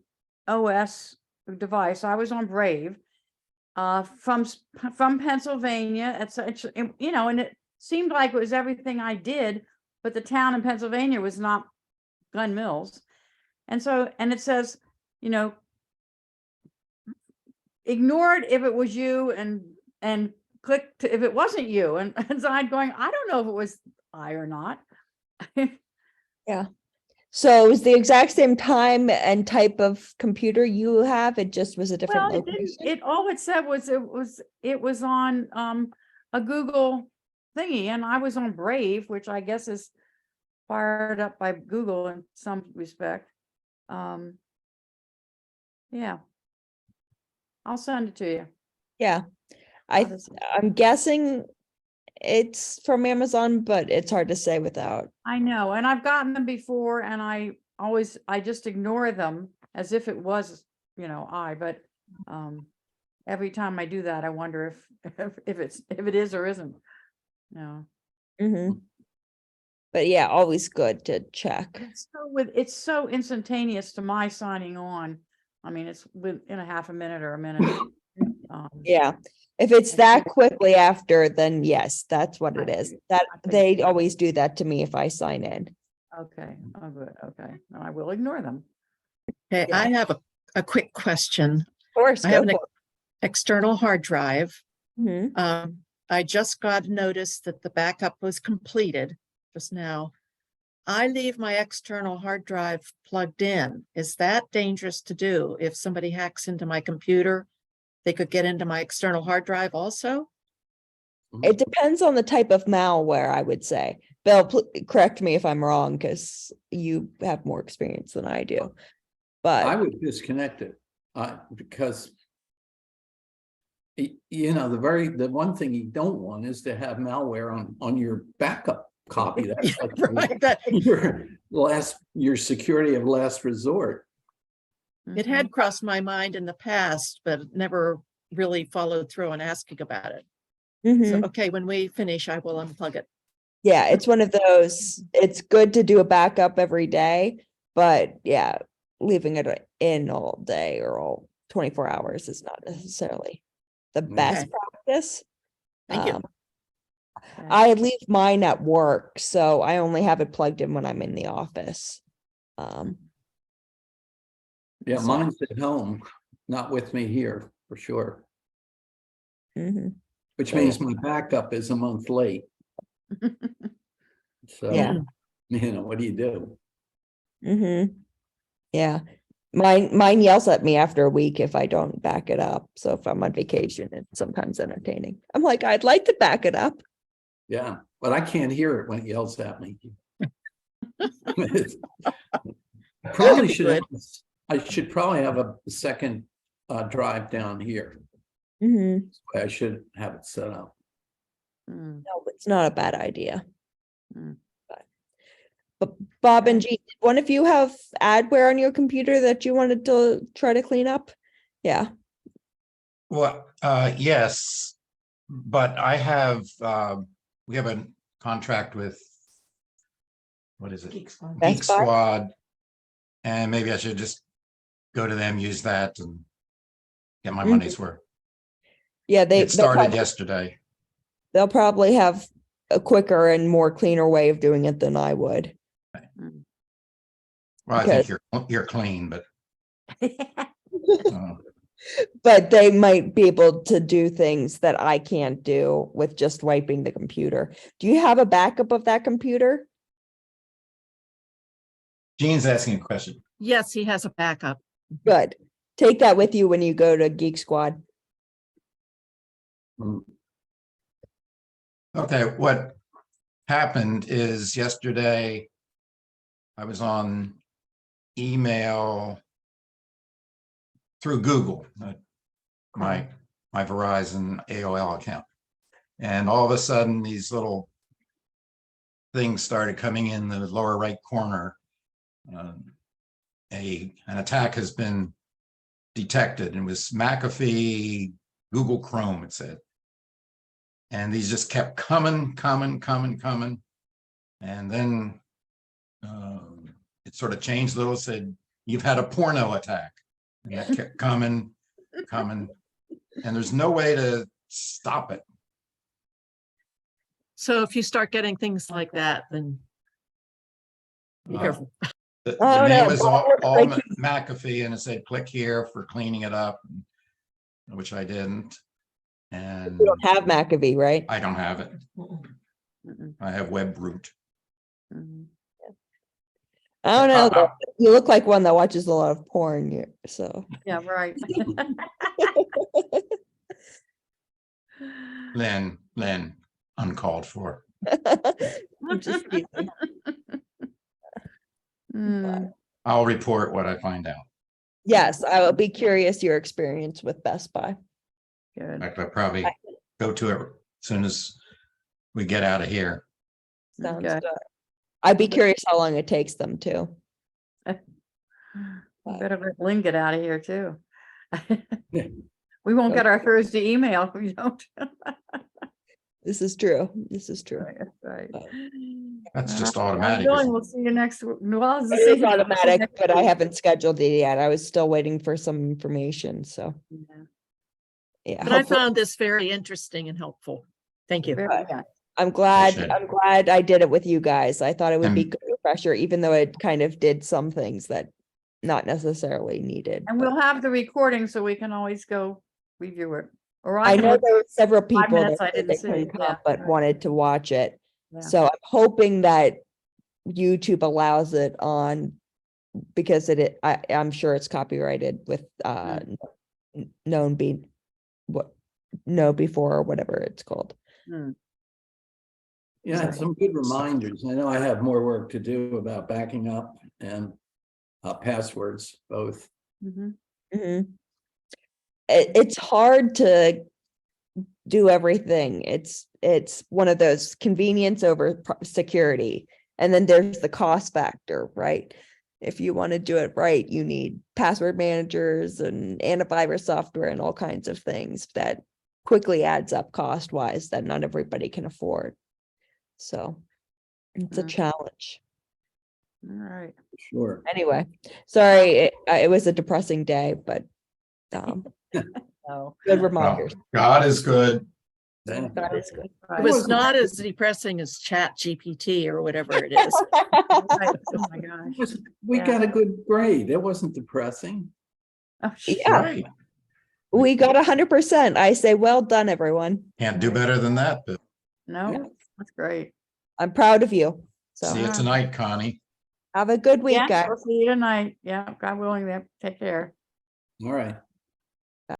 OS device. I was on Brave from Pennsylvania. It's you know, and it seemed like it was everything I did, but the town in Pennsylvania was not Glen Mills. And so, and it says, you know, ignore it if it was you and click to if it wasn't you. And so I'm going, I don't know if it was I or not. So it was the exact same time and type of computer you have. It just was a different Well, it didn't, location. it, all it said was it was on a Google thingy and I was on Brave, which I guess is fired up by Google in some respect. Yeah. I'll send it to you. Yeah. How does it- I'm guessing it's from Amazon, but it's hard to say without. I know, and I've gotten them before and I just ignore them as if it was, you know, but every time I do that, I wonder if it is or isn't. No. Mhm. But yeah, always good to check. It's so instantaneous to my signing on. I mean, it's within a half a minute or a minute. Yeah. If it's I that think- quickly after, then yes, that's what it I is. think- That I think they so. always do that to me if I sign in. Okay, oh, good, okay, no, I will ignore them. Okay, Yeah. I have a quick question. Of course. I have go an for external hard drive. it. Mhm. I just got notice that the backup was completed just now. I leave my external hard drive plugged in. Is that dangerous to do? If somebody hacks into my computer, they could get into my external hard drive also? It depends on the type of malware, I would say. Bill, correct me if I'm wrong, because you have more experience than I do. I But would disconnect it, because you know, the one thing you don't want is to have malware on your backup copy. That's like Right, that, your security of last resort. it had crossed my mind in the past, but never really followed through on asking about it. So, mhm. okay, when we finish, I will unplug it. Yeah, it's one of those, it's good to do a backup every day, but yeah, leaving it in all day or all 24 hours is not necessarily the best practice. Thank you. Okay. I leave mine at work, so I only have it plugged in when I'm in the office. Yeah, So- mine's at home, not with me here, for sure, Mhm. which Oh, means my backup is a month late. So, Yeah. you know, what do you do? Yeah, mine yells at me after a week if I don't back it up. So if I'm on vacation, it's sometimes entertaining. I'm like, I'd like to back it up. Yeah, but I can't hear it when it yells at me. Probably should, Good. I should probably have a second drive down here. Mhm. I should have it set up. Mm. No, it's not a bad idea. Mm. But Bob and Jean, did one of you have adware on your computer that you wanted to try to clean up? Yeah. Well, yes, but I have, we have a contract with, what is it? Best Geek Buy? Squad. And maybe I should just go to them, use that and get my Mhm. money's worth. Yeah, It they'll started probably, yesterday. they'll probably have a quicker and more cleaner way of doing it than I would. Well, I think you're clean, but But they might be able to do things that I can't do with just wiping the computer. Do you have a backup of that computer? Gene's asking a question. Yes, he has a backup. Good. Take that with you when you go to Geek Squad. Mm. Okay, what happened is yesterday I was on email through Google. my Verizon AOL account. And all of a sudden, these little things started coming in the lower right corner. An attack has been detected, and it was McAfee, Google Chrome, it said. And these just kept coming. And then it sort of changed a little, said, you've had a porno attack. And that kept coming. And there's no way to stop it. So if you start getting things like that, then be Uh, careful. The Oh, name no, is Bob all looks like McAfee, and it said, click here for cleaning it up, which I didn't. And You don't have McAfee, right? I don't have it. Mm-mm. I have WebRoot. Mhm. I don't know. though. You look like one that watches a lot of porn, so. Yeah, right. Lynn, uncalled for. I'm just teasing. Hmm. I'll report what I find out. Yes, I will be curious your experience with Best Buy. In Good. fact, I'll probably go to it as soon as we get out of here. Sounds Okay. good. I'd be curious how long it takes them to. We better let Lynn get out of here too. Yeah. We won't get our Thursday email if we don't. This is true. This is true. Right, that's right. But- That's All just right, automatic. Dawn, isn't it? We'll see you next, well, it's the It is same- automatic, next but I week. haven't scheduled it yet. I was still waiting for some information, so, Yeah. yeah. But I hopefully- found this very interesting and helpful. Thank you. Very good. I'm glad, Appreciate it. I'm glad I did it with you guys. I thought it would be And- good refresher, even though it kind of did some things that not necessarily needed. And but- we'll have the recording so we can always go review it. Or I know can- there were several people minutes that I said didn't they see, couldn't come, yeah, but right. wanted to watch it. Yeah. So I'm hoping that YouTube allows it on because I'm sure it's copyrighted with Mm. known be what know before or whatever it's called. Hmm. Yeah, some good reminders. I know I have more work to do about backing up and passwords both. Mhm. Mhm. It's hard to do everything. It's one of those convenience over security. And then there's the cost factor, right? If you want to do it right, you need password managers and antivirus software and all kinds of things that quickly adds up cost wise that not everybody can afford. So it's a Mm. challenge. All right. Sure. Anyway, sorry, it was a depressing day, but So, good Well, reminders. God is good. Yeah. That is good. It right. was not as depressing as Chat GPT or whatever it is. Right. Oh my gosh. We Yeah. got a good grade. It wasn't depressing. Oh, Yeah. Right. We got 100%. I say, well done, everyone. Can't do better than that, Bill. No, that's great. I'm proud of you. See So you tonight, Connie. have a good week, Yeah, guys. we'll see you tonight. Yeah, God willing, then. Take care. All right.